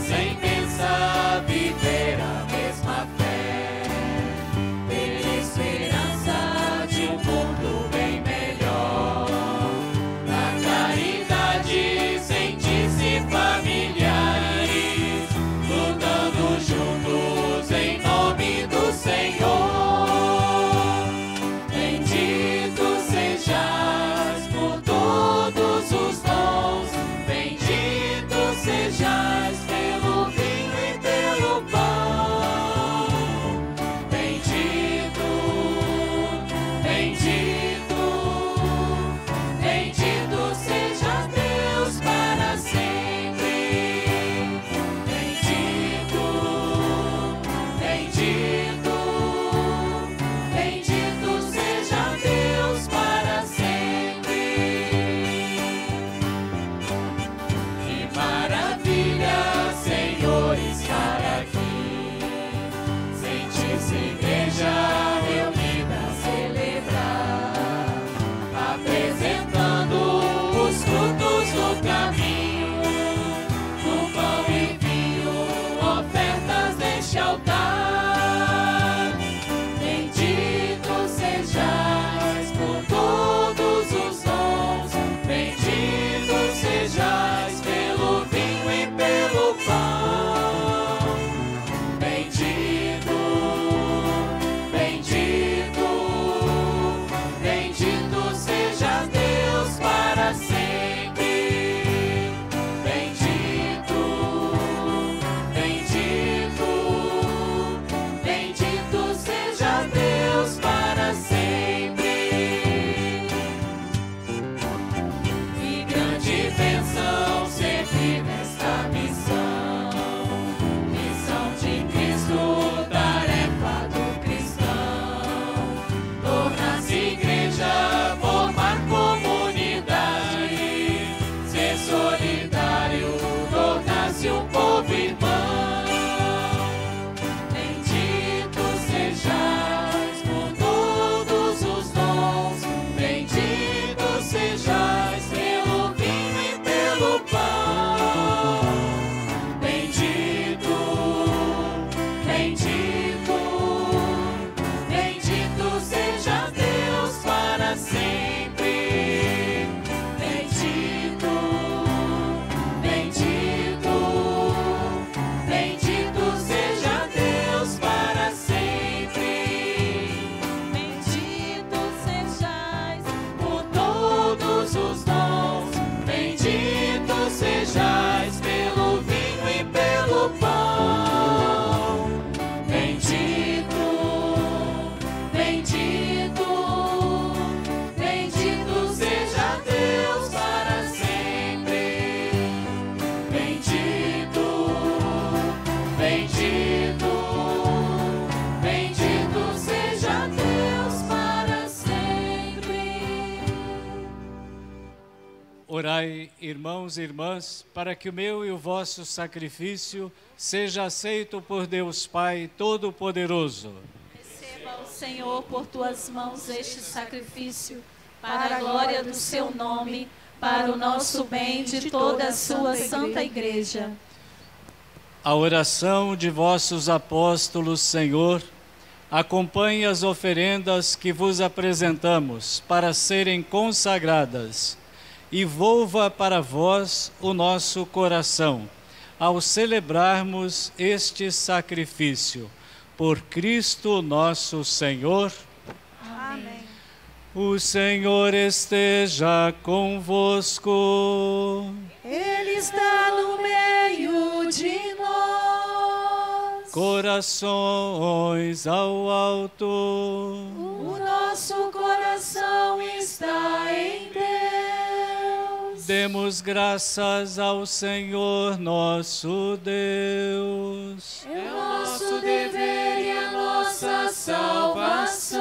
sem pensar viver a mesma fé, ter esperança de um mundo bem melhor. Na caridade sentir-se familiares, lutando juntos em nome do Senhor. Bendito sejais por todos os dons, bendito sejais pelo vinho e pelo pão. Bendito, bendito, bendito seja Deus para sempre. Bendito, bendito, bendito seja Deus para sempre. Que maravilha, Senhor, estar aqui. Sentir-se igreja reunida a celebrar, apresentando os frutos do caminho, no pão e vinho, ofertas deste altar. Bendito sejais por todos os dons, bendito sejais pelo vinho e pelo pão. Bendito, bendito, bendito seja Deus para sempre. Bendito, bendito, bendito seja Deus para sempre. Que grande bênção servir nesta missão, missão de Cristo, tarefa do cristão. Tornar-se igreja, formar comunidade, ser solidário, tornar-se um povo irmão. Bendito sejais por todos os dons, bendito sejais pelo vinho e pelo pão. Bendito, bendito, bendito seja Deus para sempre. Bendito, bendito, bendito seja Deus para sempre. Bendito sejais por todos os dons, bendito sejais pelo vinho e pelo pão. Bendito, bendito, bendito seja Deus para sempre. Bendito, bendito, bendito seja Deus para sempre. Orai, irmãos e irmãs, para que o meu e o vosso sacrifício seja aceito por Deus Pai Todo-Poderoso. Receba, ó Senhor, por tuas mãos este sacrifício, para a glória do seu nome, para o nosso bem de toda a sua santa igreja. A oração de vossos apóstolos, Senhor, acompanhe as oferendas que vos apresentamos para serem consagradas e volva para vós o nosso coração, ao celebrarmos este sacrifício. Por Cristo nosso Senhor. Amém. O Senhor esteja convosco. Ele está no meio de nós. Corações ao alto. O nosso coração está em Deus. Demos graças ao Senhor nosso Deus. É o nosso dever e a nossa salvação.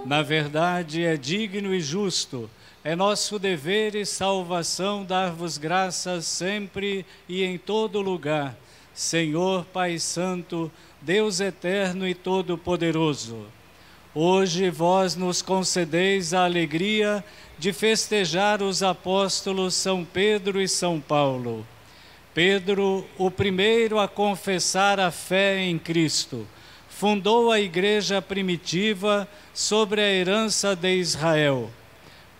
Na verdade, é digno e justo, é nosso dever e salvação dar-vos graças sempre e em todo lugar, Senhor Pai Santo, Deus eterno e todo-poderoso. Hoje vós nos concedeis a alegria de festejar os apóstolos São Pedro e São Paulo. Pedro, o primeiro a confessar a fé em Cristo, fundou a igreja primitiva sobre a herança de Israel.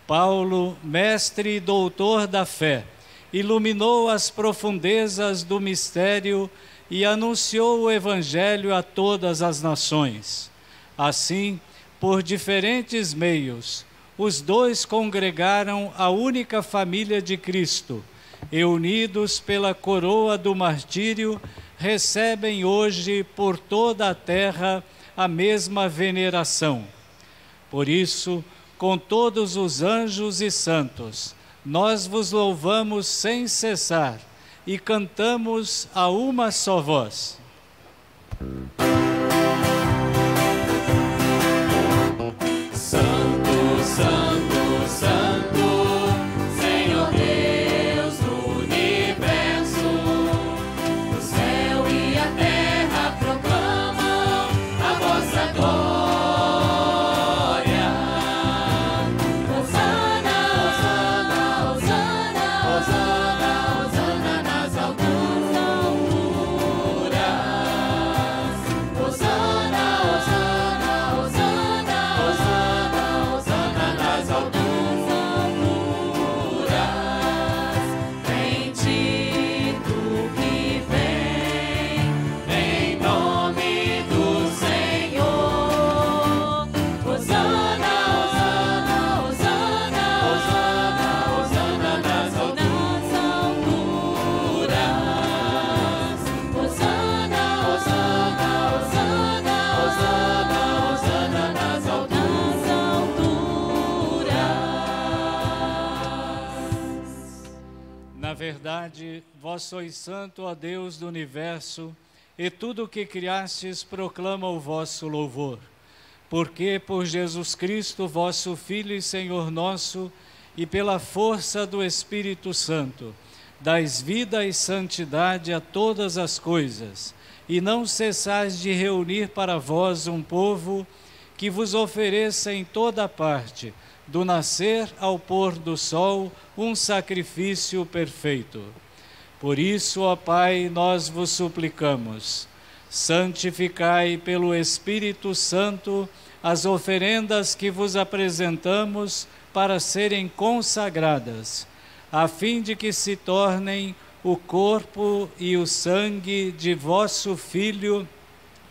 Paulo, mestre e doutor da fé, iluminou as profundezas do mistério e anunciou o Evangelho a todas as nações. Assim, por diferentes meios, os dois congregaram a única família de Cristo e, unidos pela coroa do martírio, recebem hoje por toda a terra a mesma veneração. Por isso, com todos os anjos e santos, nós vos louvamos sem cessar e cantamos a uma só voz. Santo, Santo, Santo, Senhor Deus do universo, o céu e a terra proclamam a vossa glória. Hosana, Hosana, Hosana, Hosana, Hosana nas alturas. Hosana, Hosana, Hosana, Hosana, Hosana nas alturas. Bendito que vem em nome do Senhor. Hosana, Hosana, Hosana, Hosana, Hosana nas alturas. Hosana, Hosana, Hosana, Hosana, Hosana nas alturas. Na verdade, vós sois santo, ó Deus do universo, e tudo o que criastes proclama o vosso louvor. Porque por Jesus Cristo, vosso Filho e Senhor nosso, e pela força do Espírito Santo, dais vida e santidade a todas as coisas, e não cessais de reunir para vós um povo que vos ofereça em toda parte, do nascer ao pôr do sol, um sacrifício perfeito. Por isso, ó Pai, nós vos suplicamos, santificai pelo Espírito Santo as oferendas que vos apresentamos para serem consagradas, a fim de que se tornem o corpo e o sangue de vosso Filho,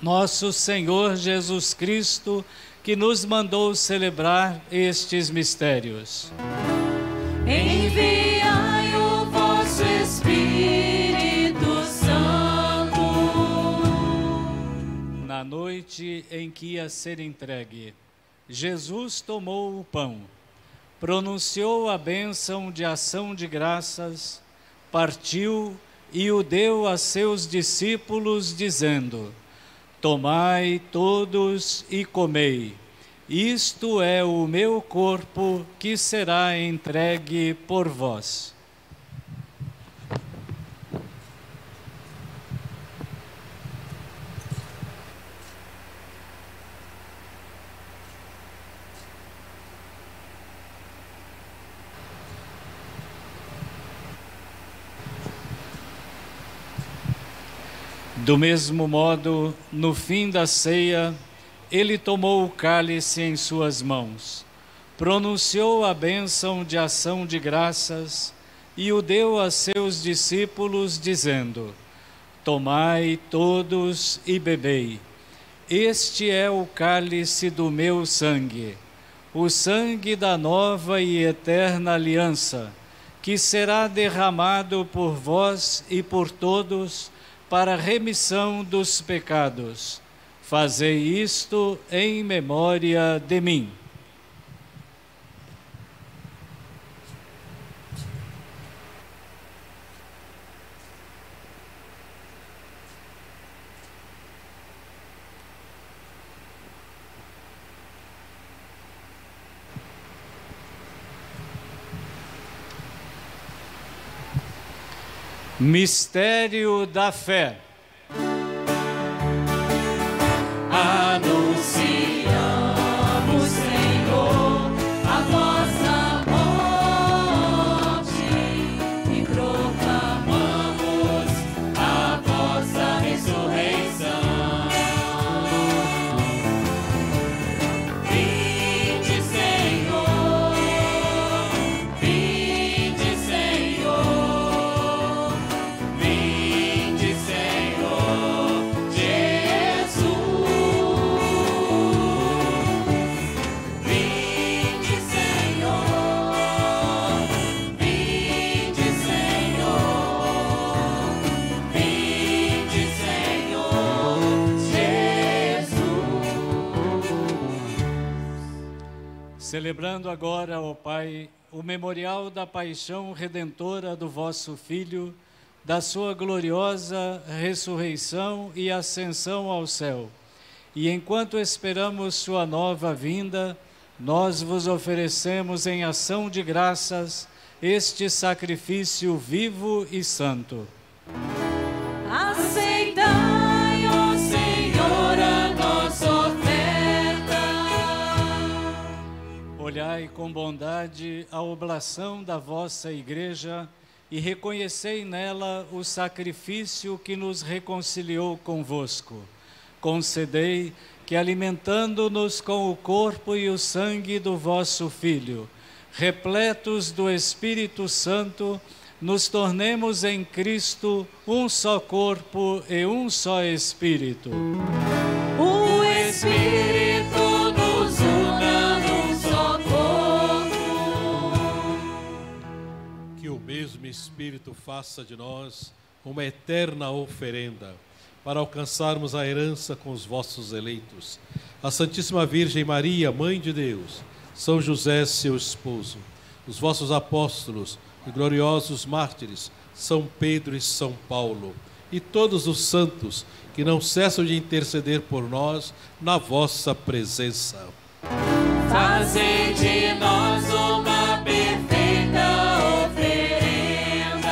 nosso Senhor Jesus Cristo, que nos mandou celebrar estes mistérios. Enviai o vosso Espírito Santo. Na noite em que ia ser entregue, Jesus tomou o pão, pronunciou a bênção de ação de graças, partiu e o deu a seus discípulos, dizendo: Tomai todos e comei, isto é o meu corpo que será entregue por vós. Do mesmo modo, no fim da ceia, ele tomou o cálice em suas mãos, pronunciou a bênção de ação de graças e o deu a seus discípulos, dizendo: Tomai todos e bebei. Este é o cálice do meu sangue, o sangue da nova e eterna aliança, que será derramado por vós e por todos para a remissão dos pecados. Fazei isto em memória de mim. Mistério da fé. Anunciamos, Senhor, a vossa morte e proclamamos Celebrando agora, ó Pai, o memorial da paixão redentora do vosso Filho, da sua gloriosa ressurreição e ascensão ao céu. E enquanto esperamos sua nova vinda, nós vos oferecemos em ação de graças este sacrifício vivo e santo. Aceitai, ó Senhor, a nossa oferta. Olhai com bondade a oblação da vossa Igreja e reconhecei nela o sacrifício que nos reconciliou convosco. Concedei que, alimentando-nos com o corpo e o sangue do vosso Filho, repletos do Espírito Santo, nos tornemos em Cristo um só corpo e um só Espírito. O Espírito nos una num só corpo. Que o mesmo Espírito faça de nós uma eterna oferenda, para alcançarmos a herança com os vossos eleitos. A Santíssima Virgem Maria, Mãe de Deus, São José, seu esposo, os vossos apóstolos e gloriosos mártires, São Pedro e São Paulo, e todos os santos que não cessam de interceder por nós na vossa presença. Fazei de nós uma perfeita oferenda.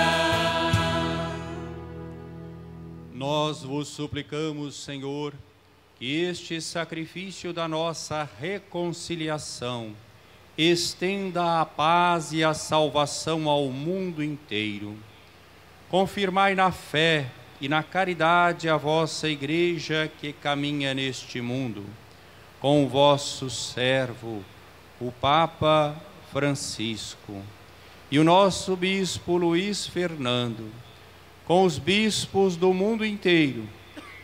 Nós vos suplicamos, Senhor, que este sacrifício da nossa reconciliação estenda a paz e a salvação ao mundo inteiro. Confirmai na fé e na caridade a vossa Igreja que caminha neste mundo, com o vosso servo, o Papa Francisco, e o nosso Bispo Luís Fernando, com os bispos do mundo inteiro,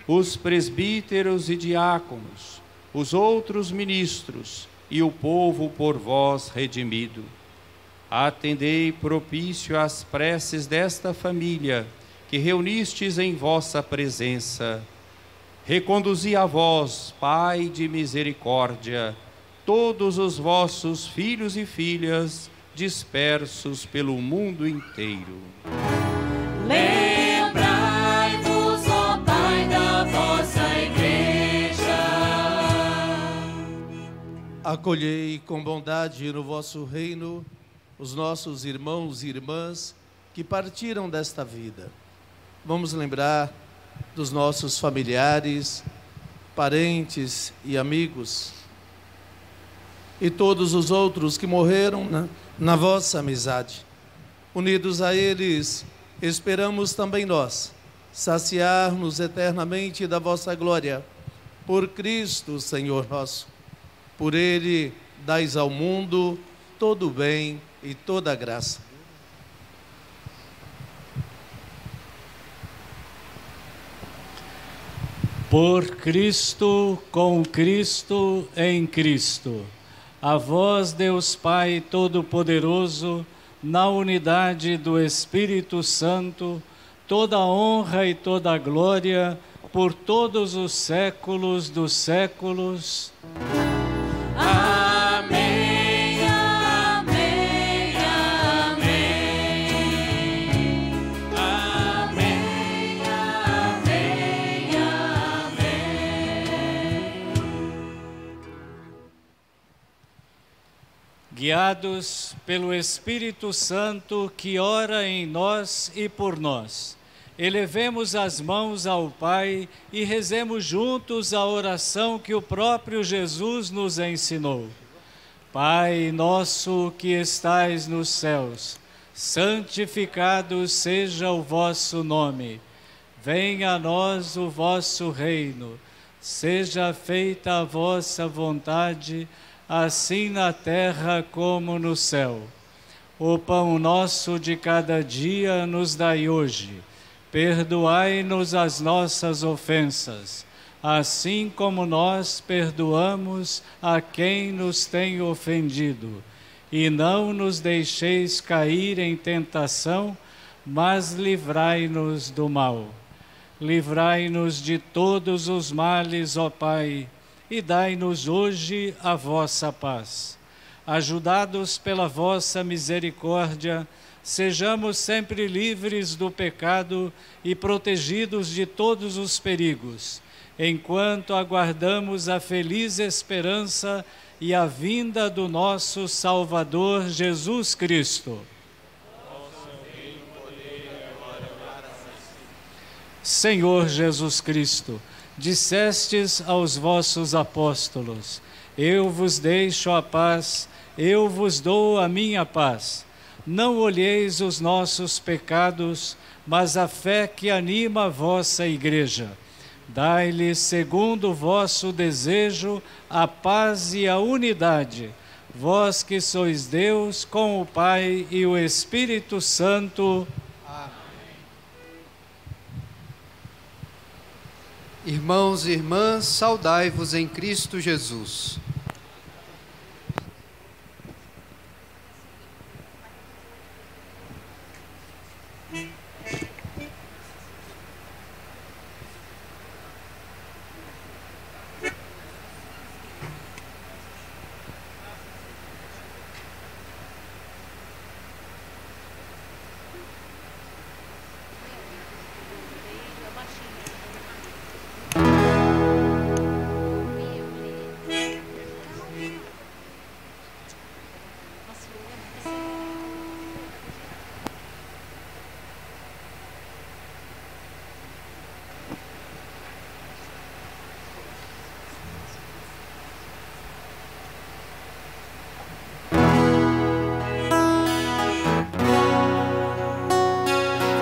os presbíteros e diáconos, os outros ministros e o povo por vós redimido. Atendei propício às preces desta família que reunistes em vossa presença. Reconduzi a vós, Pai de misericórdia, todos os vossos filhos e filhas dispersos pelo mundo inteiro. Lembrai-vos, ó Pai, da vossa Igreja. Acolhei com bondade no vosso reino os nossos irmãos e irmãs que partiram desta vida. Vamos lembrar dos nossos familiares, parentes e amigos, e todos os outros que morreram na vossa amizade. Unidos a eles, esperamos também nós saciar-nos eternamente da vossa glória. Por Cristo, Senhor nosso. Por Ele, dais ao mundo todo o bem e toda a graça. Por Cristo, com Cristo, em Cristo. A vós, Deus Pai Todo-Poderoso, na unidade do Espírito Santo, toda a honra e toda a glória, por todos os séculos dos séculos. Amém, amém, amém. Amém, amém, amém. Guiados pelo Espírito Santo que ora em nós e por nós, elevemos as mãos ao Pai e rezemos juntos a oração que o próprio Jesus nos ensinou. Pai nosso que estais nos céus, santificado seja o vosso nome. Venha a nós o vosso reino. Seja feita a vossa vontade, assim na terra como no céu. O pão nosso de cada dia nos dai hoje. Perdoai-nos as nossas ofensas, assim como nós perdoamos a quem nos tem ofendido. E não nos deixeis cair em tentação, mas livrai-nos do mal. Livrai-nos de todos os males, ó Pai, e dai-nos hoje a vossa paz. ajudados pela vossa misericórdia, sejamos sempre livres do pecado e protegidos de todos os perigos, enquanto aguardamos a feliz esperança e a vinda do nosso Salvador Jesus Cristo. Senhor Jesus Cristo, dissestes aos vossos apóstolos: eu vos deixo a paz, eu vos dou a minha paz. Não olheis os nossos pecados, mas a fé que anima a vossa Igreja. Dai-lhe, segundo o vosso desejo, a paz e a unidade. Vós que sois Deus, com o Pai e o Espírito Santo. Irmãos e irmãs, saudai-vos em Cristo Jesus.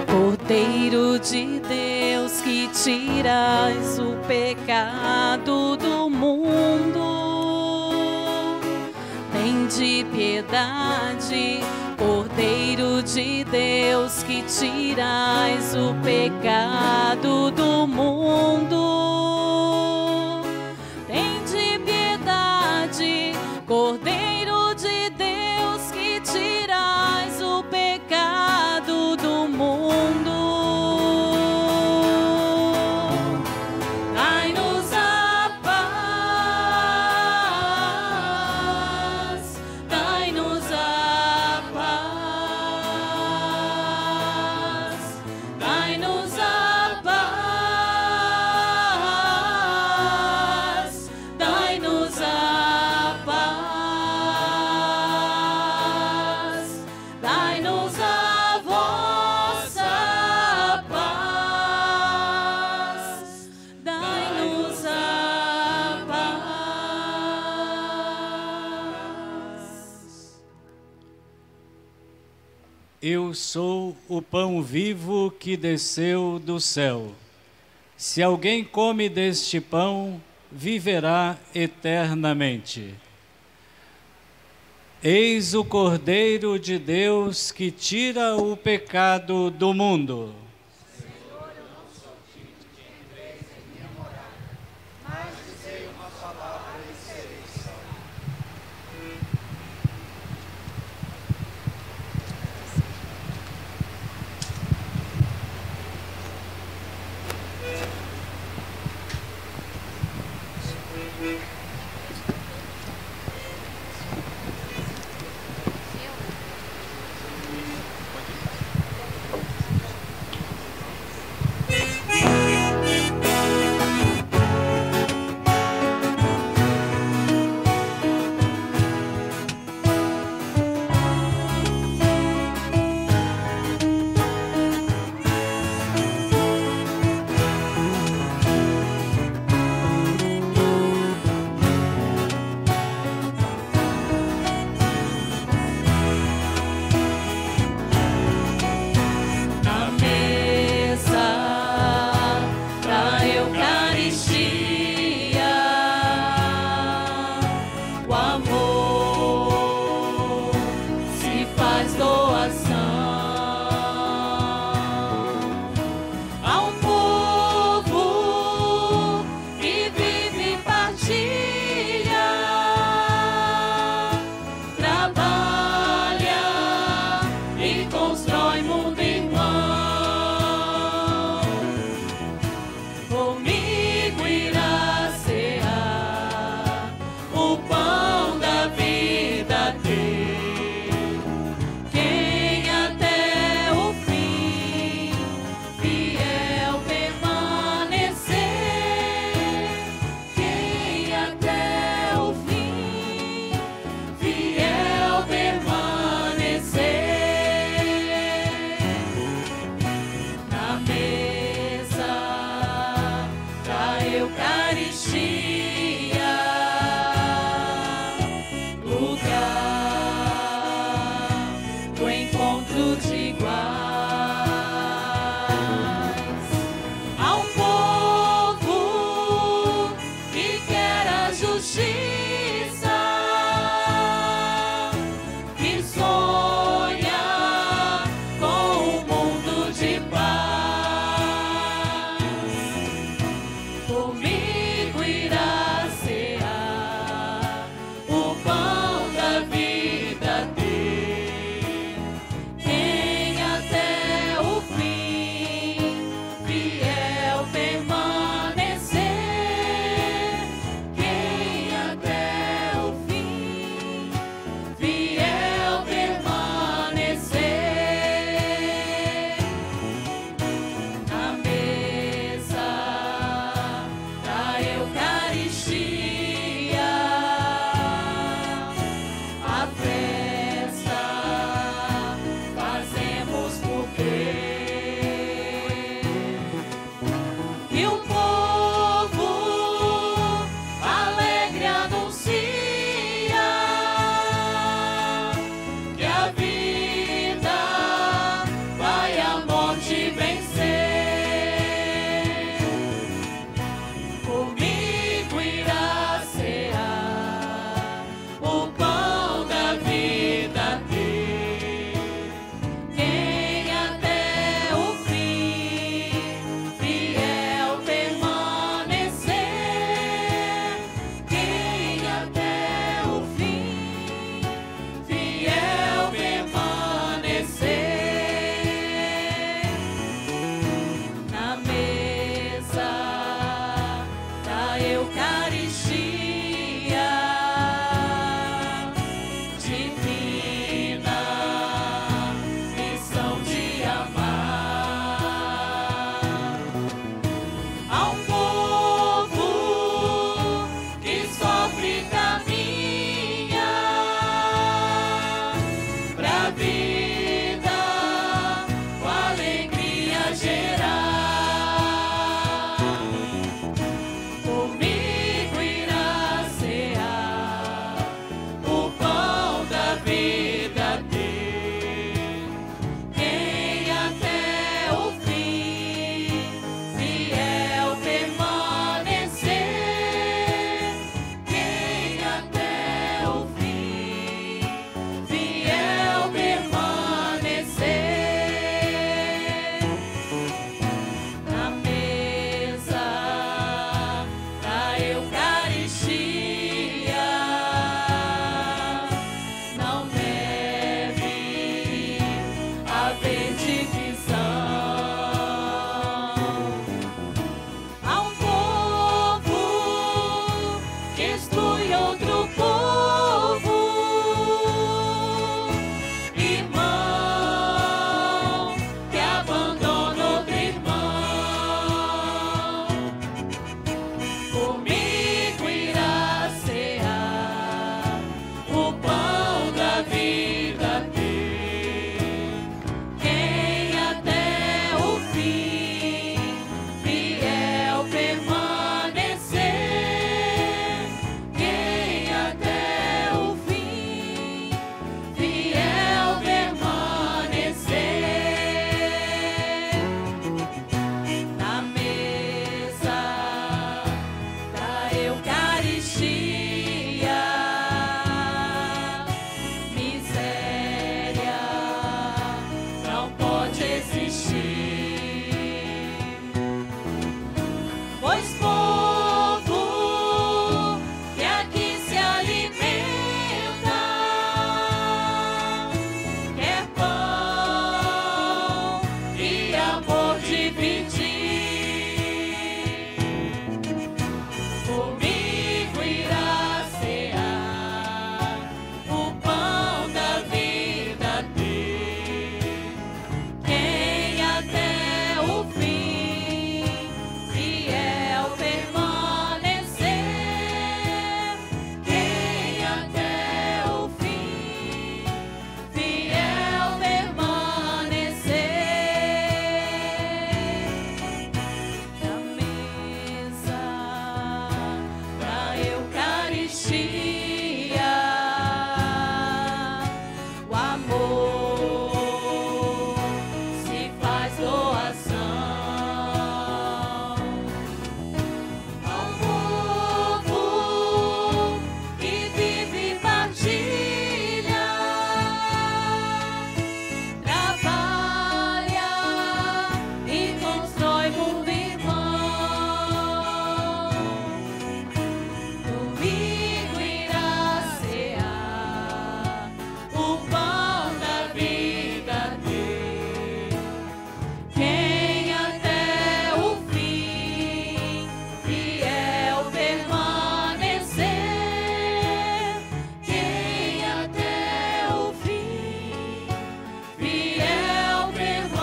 Cordeiro de Deus que tirais o pecado do mundo, tende piedade. Cordeiro de Deus que tirais o pecado do mundo, tende piedade. Cordeiro de Deus que tirais o pecado do mundo, dai-nos a paz, dai-nos a paz, dai-nos a paz, dai-nos a paz, dai-nos a vossa paz, dai-nos a paz. Eu sou o pão vivo que desceu do céu. Se alguém come deste pão, viverá eternamente. Eis o Cordeiro de Deus que tira o pecado do mundo. o amor se faz doação ao povo que vive partilha, trabalha e constrói mundo irmão. Domingo irá cear o pão da vida ter. Quem até o fim fiel permanecer. Quem até o fim fiel permanecer.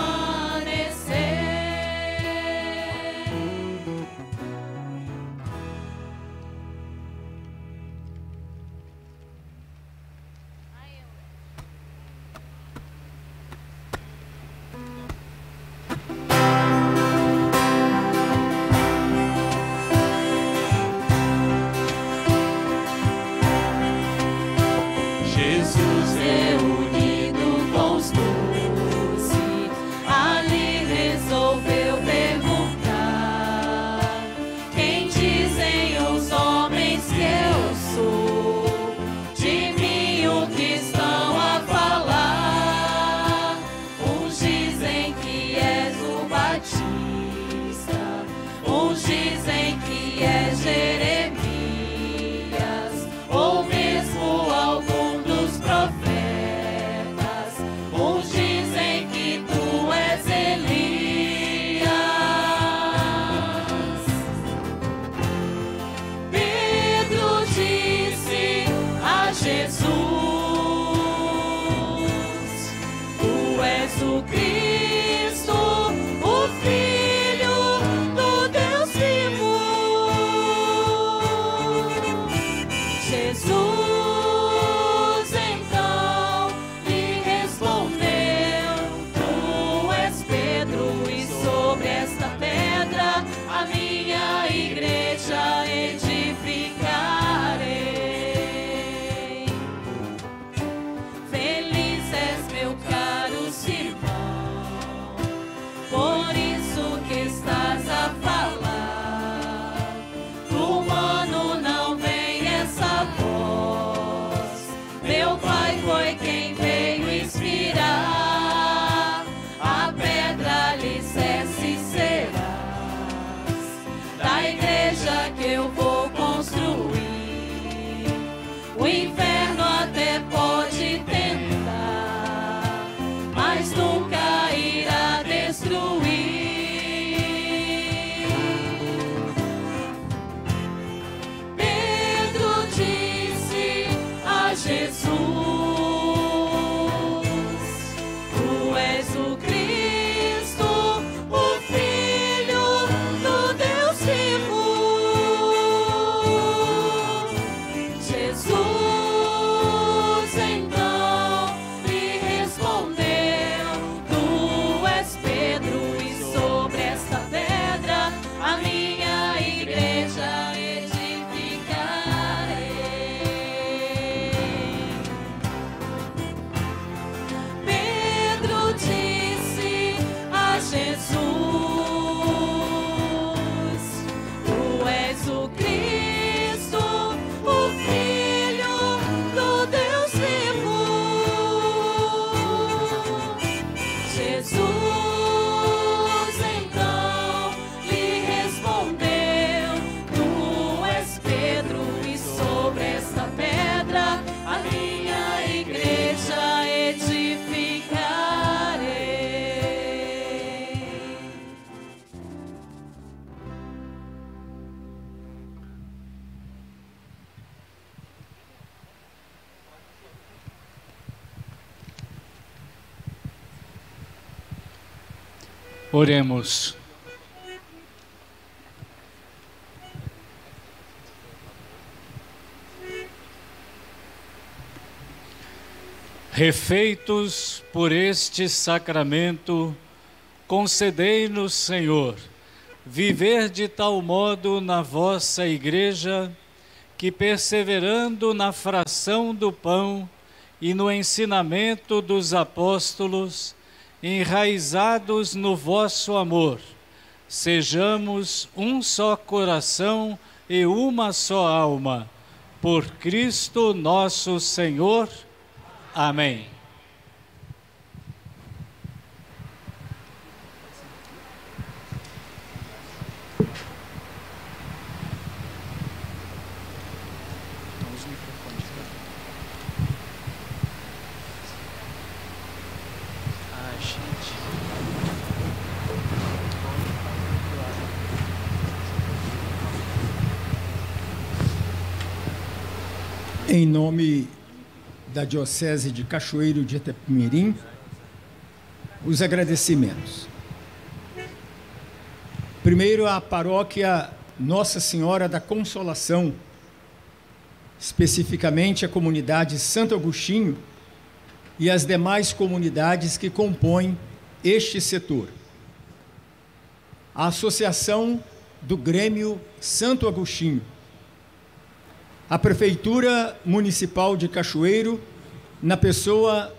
Jesus reunido com os doze, ali resolveu perguntar: quem dizem os homens que eu sou? De mim o que estão a falar? Uns dizem que és o Batista, uns dizem que és Jeremias, ou mesmo algum dos profetas. Uns dizem que tu és Elias. Pedro disse a Jesus: tu és o Cristo, o Filho do Deus vivo. Jesus então lhe respondeu: tu és Pedro, e sobre esta pedra a minha igreja edificarei. Feliz és, meu caro Simão, por isso que estás a falar. Do humano não vem essa voz, meu Pai foi quem veio inspirar. A pedra alicerce serás da igreja que eu vou construir. O inferno até pode tentar, mas nunca irá destruir. Pedro disse a Jesus: tu és o Cristo, o Filho do Deus vivo. Jesus então lhe respondeu: tu és Pedro, e sobre esta pedra a minha igreja edificarei. Pedro disse a Jesus: tu és o Cristo, o Filho do Deus vivo. Jesus então lhe respondeu: tu és Pedro, e sobre esta pedra a minha igreja edificarei. Oremos. Refeitos por este sacramento, concedei-nos, Senhor, viver de tal modo na vossa Igreja que, perseverando na fração do pão e no ensinamento dos apóstolos, enraizados no vosso amor, sejamos um só coração e uma só alma, por Cristo nosso Senhor. Amém. Em nome da Diocese de Cachoeiro de Itapemirim, os agradecimentos. Primeiro, à paróquia Nossa Senhora da Consolação, especificamente a comunidade Santo Agostinho e as demais comunidades que compõem este setor. A Associação do Grêmio Santo Agostinho, a Prefeitura Municipal de Cachoeiro, na pessoa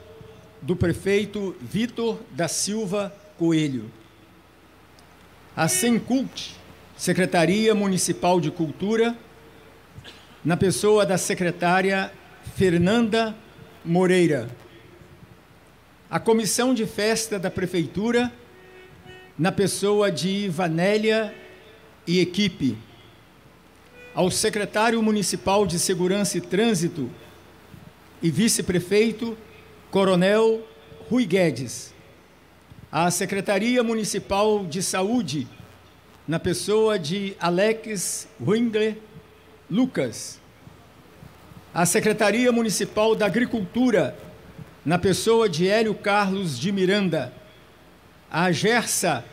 do prefeito Vitor da Silva Coelho. A Sencult, Secretaria Municipal de Cultura, na pessoa da secretária Fernanda Moreira. A Comissão de Festa da Prefeitura, na pessoa de Vanélia e equipe. Ao secretário municipal de Segurança e Trânsito e vice-prefeito, Coronel Rui Guedes. À Secretaria Municipal de Saúde, na pessoa de Alex Wingler Lucas. À Secretaria Municipal da Agricultura, na pessoa de Hélio Carlos de Miranda. À Gersa,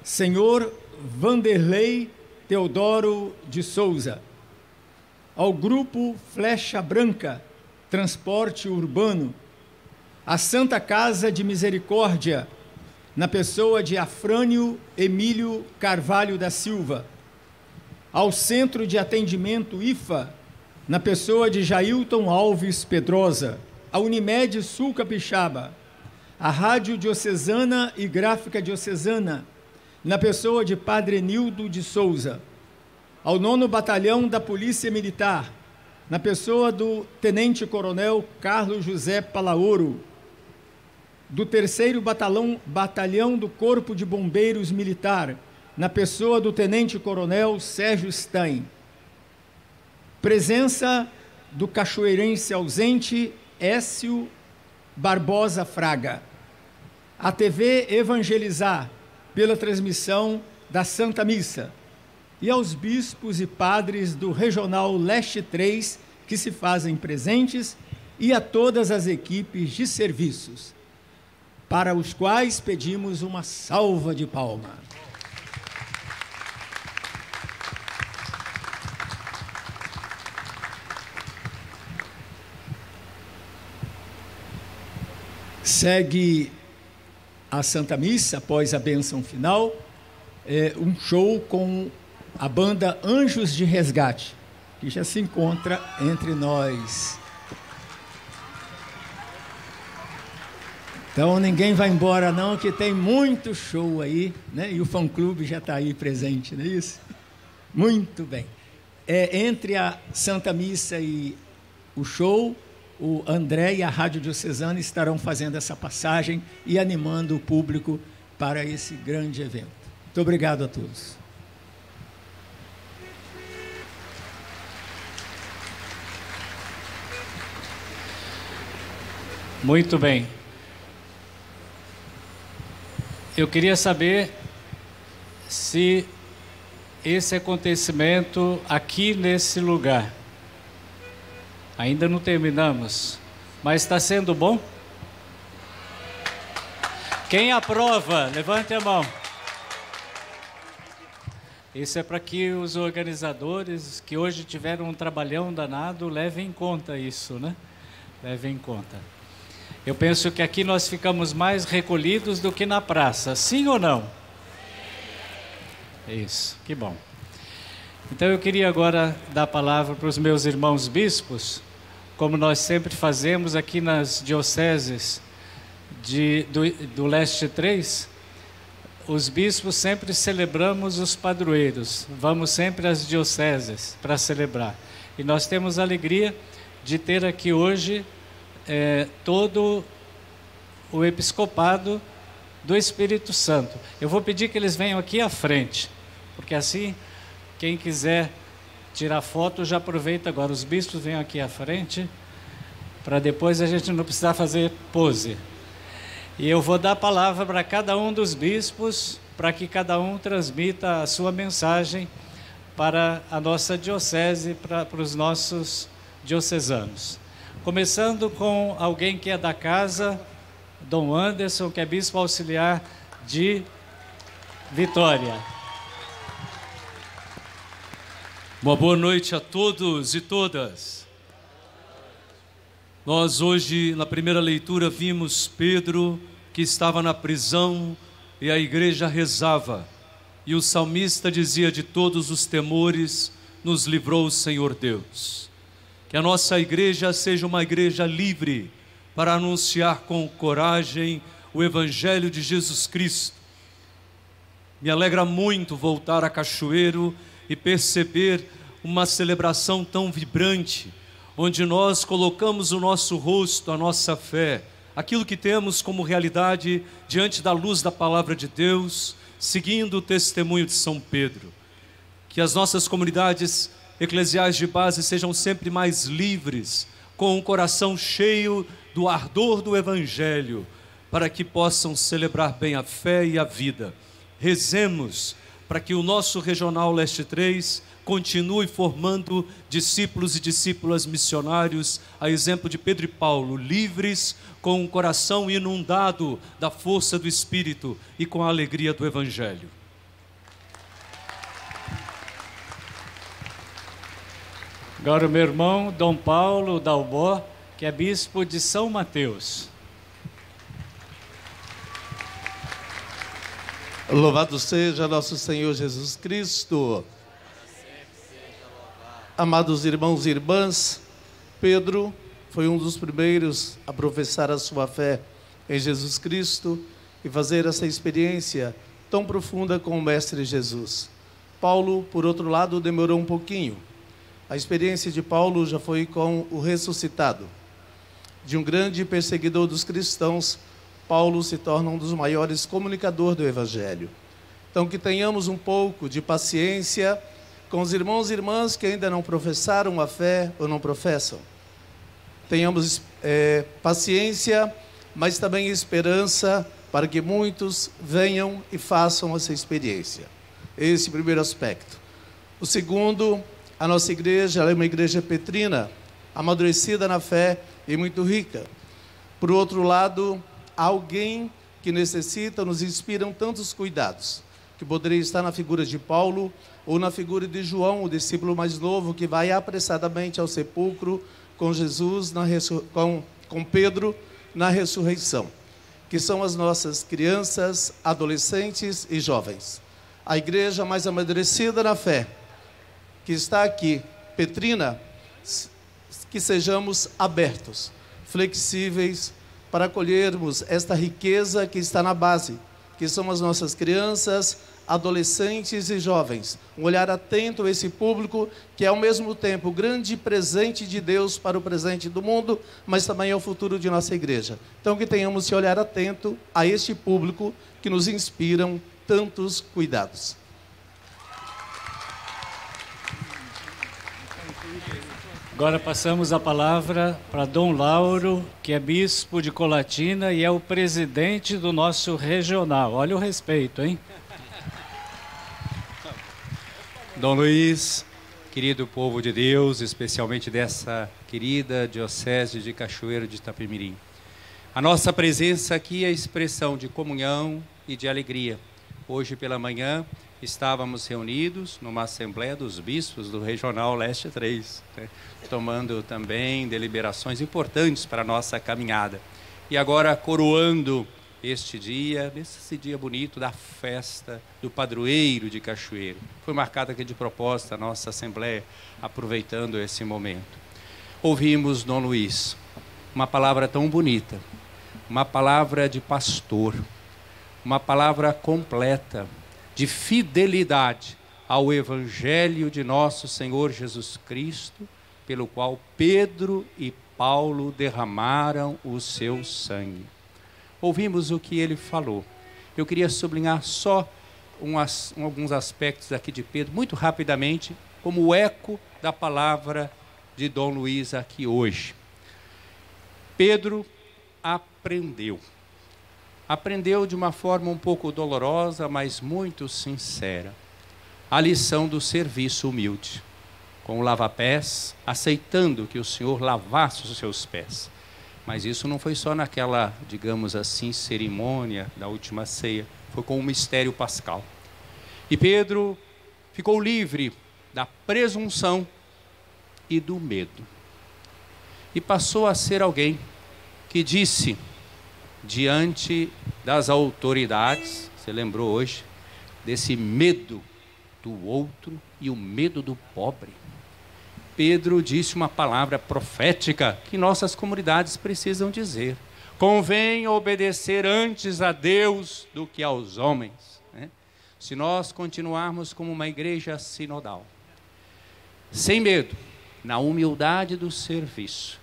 senhor Vanderlei Teodoro de Souza. Ao Grupo Flecha Branca, Transporte Urbano, à Santa Casa de Misericórdia, na pessoa de Afrânio Emílio Carvalho da Silva, ao Centro de Atendimento IFA, na pessoa de Jailton Alves Pedrosa, à Unimed Sul Capixaba, à Rádio Diocesana e Gráfica Diocesana, na pessoa de Padre Nildo de Souza, ao 9º Batalhão da Polícia Militar, na pessoa do Tenente-Coronel Carlos José Palaoro, do 3º Batalhão do Corpo de Bombeiros Militar, na pessoa do Tenente-Coronel Sérgio Stein. Presença do cachoeirense ausente Écio Barbosa Fraga. A TV Evangelizar, pela transmissão da Santa Missa. E aos bispos e padres do Regional Leste 3 que se fazem presentes e a todas as equipes de serviços, para os quais pedimos uma salva de palmas. Segue a Santa Missa, após a bênção final, um show com a banda Anjos de Resgate, que já se encontra entre nós. Então ninguém vai embora não, que tem muito show aí, né? E o fã-clube já está aí presente, não é isso? Muito bem. Entre a Santa Missa e o show, o André e a Rádio Diocesana estarão fazendo essa passagem e animando o público para esse grande evento. Muito obrigado a todos. Muito bem. Eu queria saber se esse acontecimento aqui nesse lugar, ainda não terminamos, mas está sendo bom? Quem aprova, levante a mão. Isso é para que os organizadores, que hoje tiveram um trabalhão danado, levem em conta isso, né? Levem em conta. Eu penso que aqui nós ficamos mais recolhidos do que na praça, sim ou não? Isso, que bom. Então eu queria agora dar a palavra para os meus irmãos bispos, como nós sempre fazemos aqui nas dioceses do Leste 3, os bispos sempre celebramos os padroeiros, vamos sempre às dioceses para celebrar. E nós temos a alegria de ter aqui hoje todo o episcopado do Espírito Santo. Eu vou pedir que eles venham aqui à frente, porque assim, quem quiser tirar foto, já aproveita agora. Os bispos venham aqui à frente, para depois a gente não precisar fazer pose. E eu vou dar a palavra para cada um dos bispos, para que cada um transmita a sua mensagem para a nossa diocese, para os nossos diocesanos. Começando com alguém que é da casa, Dom Anderson, que é bispo auxiliar de Vitória. Uma boa noite a todos e todas. Nós hoje, na primeira leitura, vimos Pedro, que estava na prisão, e a igreja rezava. E o salmista dizia: de todos os temores nos livrou o Senhor Deus. Que a nossa igreja seja uma igreja livre para anunciar com coragem o Evangelho de Jesus Cristo. Me alegra muito voltar a Cachoeiro e perceber uma celebração tão vibrante, onde nós colocamos o nosso rosto, a nossa fé, aquilo que temos como realidade diante da luz da palavra de Deus, seguindo o testemunho de São Pedro. Que as nossas comunidades eclesiais de base sejam sempre mais livres, com o coração cheio do ardor do Evangelho, para que possam celebrar bem a fé e a vida. Rezemos para que o nosso Regional Leste 3 continue formando discípulos e discípulas missionários, a exemplo de Pedro e Paulo, livres, com um coração inundado da força do Espírito e com a alegria do Evangelho. Agora o meu irmão Dom Paulo Dalbó, que é bispo de São Mateus. Louvado seja nosso Senhor Jesus Cristo. Amados irmãos e irmãs, Pedro foi um dos primeiros a professar a sua fé em Jesus Cristo e fazer essa experiência tão profunda com o Mestre Jesus. Paulo, por outro lado, demorou um pouquinho. A experiência de Paulo já foi com o ressuscitado. De um grande perseguidor dos cristãos, Paulo se torna um dos maiores comunicadores do Evangelho. Então, que tenhamos um pouco de paciência com os irmãos e irmãs que ainda não professaram a fé ou não professam. Tenhamos paciência, mas também esperança para que muitos venham e façam essa experiência. Esse é o primeiro aspecto. O segundo, a nossa igreja ela é uma igreja petrina, amadurecida na fé e muito rica. Por outro lado, alguém que necessita, nos inspiram tantos cuidados, que poderia estar na figura de Paulo ou na figura de João, o discípulo mais novo, que vai apressadamente ao sepulcro com Jesus, com Pedro, na ressurreição, que são as nossas crianças, adolescentes e jovens. A igreja mais amadurecida na fé, que está aqui, petrina, que sejamos abertos, flexíveis, para acolhermos esta riqueza que está na base, que são as nossas crianças, adolescentes e jovens. Um olhar atento a esse público, que é ao mesmo tempo o grande presente de Deus para o presente do mundo, mas também é o futuro de nossa igreja. Então que tenhamos esse olhar atento a este público que nos inspiram tantos cuidados. Agora passamos a palavra para Dom Lauro, que é bispo de Colatina e é o presidente do nosso regional. Olha o respeito, hein? Dom Luiz, querido povo de Deus, especialmente dessa querida diocese de Cachoeiro de Itapemirim. A nossa presença aqui é expressão de comunhão e de alegria. Hoje pela manhã estávamos reunidos numa assembleia dos bispos do Regional Leste 3, né, tomando também deliberações importantes para a nossa caminhada. E agora, coroando este dia, nesse dia bonito da festa do padroeiro de Cachoeiro. Foi marcada aqui de propósito a nossa Assembleia, aproveitando esse momento. Ouvimos Dom Luiz, uma palavra tão bonita, uma palavra de pastor, uma palavra completa, de fidelidade ao Evangelho de nosso Senhor Jesus Cristo, pelo qual Pedro e Paulo derramaram o seu sangue. Ouvimos o que ele falou. Eu queria sublinhar só alguns aspectos aqui de Pedro, muito rapidamente, como o eco da palavra de Dom Luiz aqui hoje. Pedro aprendeu. Aprendeu de uma forma um pouco dolorosa, mas muito sincera, a lição do serviço humilde, com o lava-pés, aceitando que o Senhor lavasse os seus pés. Mas isso não foi só naquela, digamos assim, cerimônia da última ceia, foi com o mistério pascal. E Pedro ficou livre da presunção e do medo. E passou a ser alguém que disse, diante das autoridades, você lembrou hoje, desse medo do outro e o medo do pobre. Pedro disse uma palavra profética que nossas comunidades precisam dizer. Convém obedecer antes a Deus do que aos homens, né? Se nós continuarmos como uma igreja sinodal, sem medo, na humildade do serviço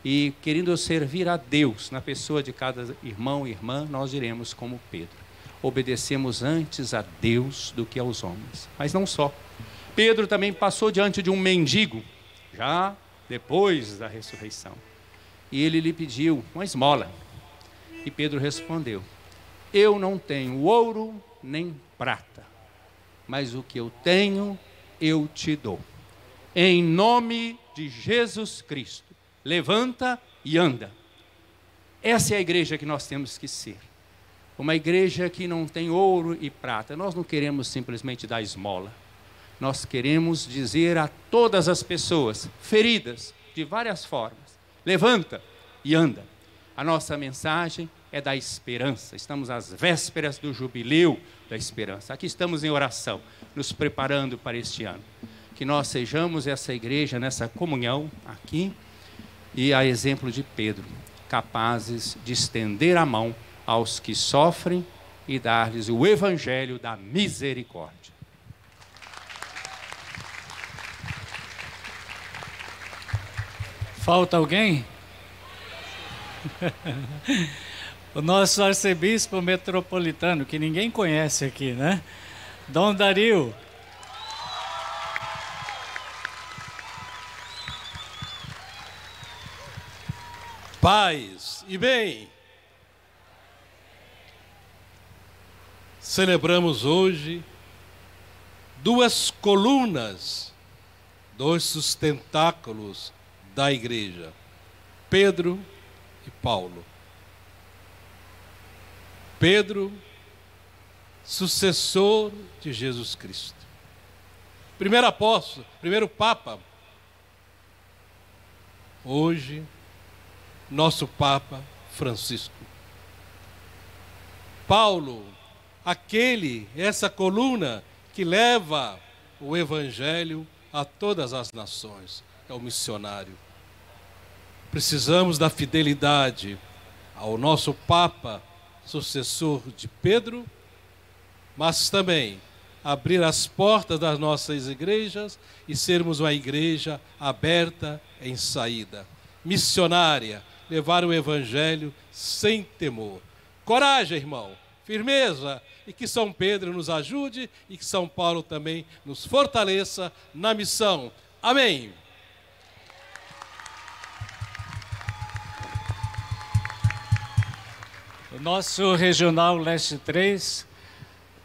e querendo servir a Deus na pessoa de cada irmão e irmã, nós iremos como Pedro. Obedecemos antes a Deus do que aos homens. Mas não só. Pedro também passou diante de um mendigo, já depois da ressurreição. E ele lhe pediu uma esmola. E Pedro respondeu: eu não tenho ouro nem prata, mas o que eu tenho eu te dou. Em nome de Jesus Cristo, levanta e anda. Essa é a igreja que nós temos que ser. Uma igreja que não tem ouro e prata. Nós não queremos simplesmente dar esmola. Nós queremos dizer a todas as pessoas feridas de várias formas: levanta e anda. A nossa mensagem é da esperança. Estamos às vésperas do jubileu da esperança. Aqui estamos em oração, nos preparando para este ano. Que nós sejamos essa igreja, nessa comunhão aqui, e a exemplo de Pedro, capazes de estender a mão aos que sofrem e dar-lhes o evangelho da misericórdia. Falta alguém? O nosso arcebispo metropolitano, que ninguém conhece aqui, né? Dom Dario. Paz e bem. Celebramos hoje duas colunas, dois sustentáculos da igreja, Pedro e Paulo. Pedro, sucessor de Jesus Cristo. Primeiro apóstolo, primeiro Papa. Hoje, nosso Papa Francisco. Paulo, essa coluna que leva o Evangelho a todas as nações, é o missionário. Precisamos da fidelidade ao nosso Papa, sucessor de Pedro, mas também abrir as portas das nossas igrejas e sermos uma igreja aberta em saída, missionária, levar o Evangelho sem temor. Coragem, irmão, firmeza, e que São Pedro nos ajude e que São Paulo também nos fortaleça na missão. Amém. O nosso Regional Leste 3,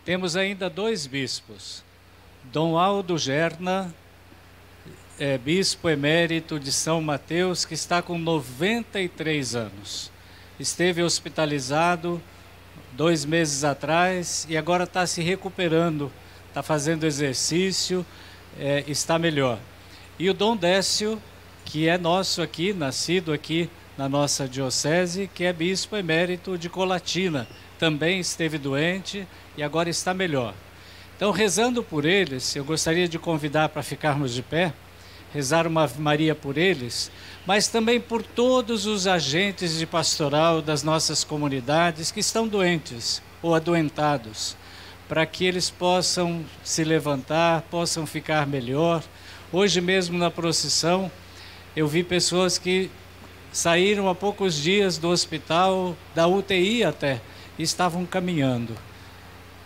temos ainda dois bispos. Dom Aldo Gerna, bispo emérito de São Mateus, que está com 93 anos. Esteve hospitalizado 2 meses atrás e agora está se recuperando, está fazendo exercício, está melhor. E o Dom Décio, que é nosso aqui, nascido aqui na nossa diocese, que é bispo emérito de Colatina. Também esteve doente e agora está melhor. Então, rezando por eles, eu gostaria de convidar para ficarmos de pé, rezar uma Ave Maria por eles, mas também por todos os agentes de pastoral das nossas comunidades que estão doentes ou adoentados, para que eles possam se levantar, possam ficar melhor. Hoje mesmo na procissão, eu vi pessoas que saíram há poucos dias do hospital, da UTI até, e estavam caminhando,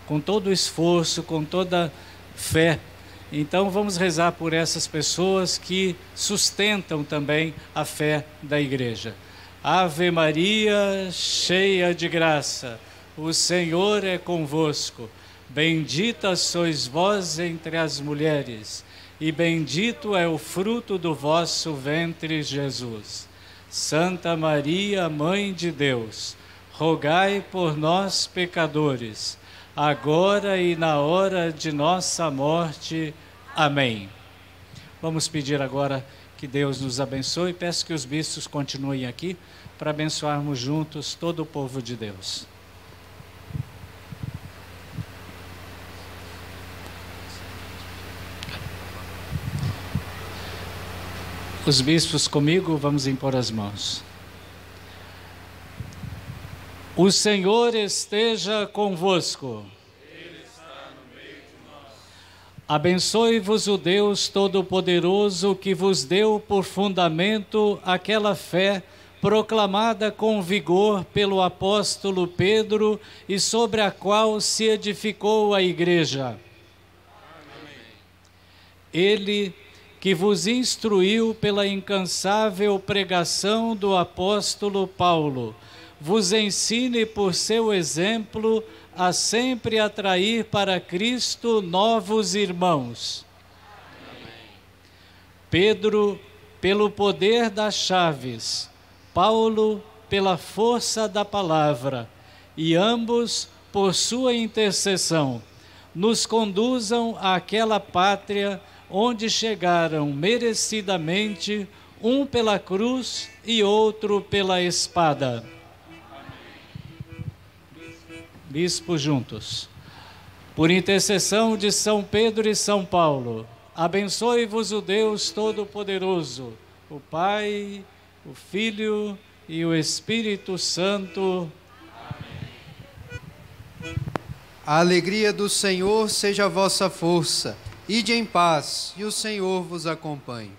com todo o esforço, com toda fé. Então vamos rezar por essas pessoas que sustentam também a fé da Igreja. Ave Maria, cheia de graça, o Senhor é convosco. Bendita sois vós entre as mulheres, e bendito é o fruto do vosso ventre, Jesus. Santa Maria, Mãe de Deus, rogai por nós, pecadores, agora e na hora de nossa morte. Amém. Vamos pedir agora que Deus nos abençoe. Peço que os bispos continuem aqui para abençoarmos juntos todo o povo de Deus. Os bispos comigo, vamos impor as mãos. O Senhor esteja convosco. Ele está no meio de nós. Abençoe-vos o Deus Todo-Poderoso, que vos deu por fundamento aquela fé proclamada com vigor pelo apóstolo Pedro e sobre a qual se edificou a Igreja. Amém. Ele que vos instruiu pela incansável pregação do apóstolo Paulo, vos ensine por seu exemplo a sempre atrair para Cristo novos irmãos. Amém. Pedro, pelo poder das chaves, Paulo, pela força da palavra, e ambos, por sua intercessão, nos conduzam àquela pátria onde chegaram merecidamente, um pela cruz e outro pela espada. Bispos juntos. Por intercessão de São Pedro e São Paulo, abençoe-vos o Deus Todo-Poderoso, o Pai, o Filho e o Espírito Santo. A alegria do Senhor seja a vossa força. Ide em paz, e o Senhor vos acompanhe.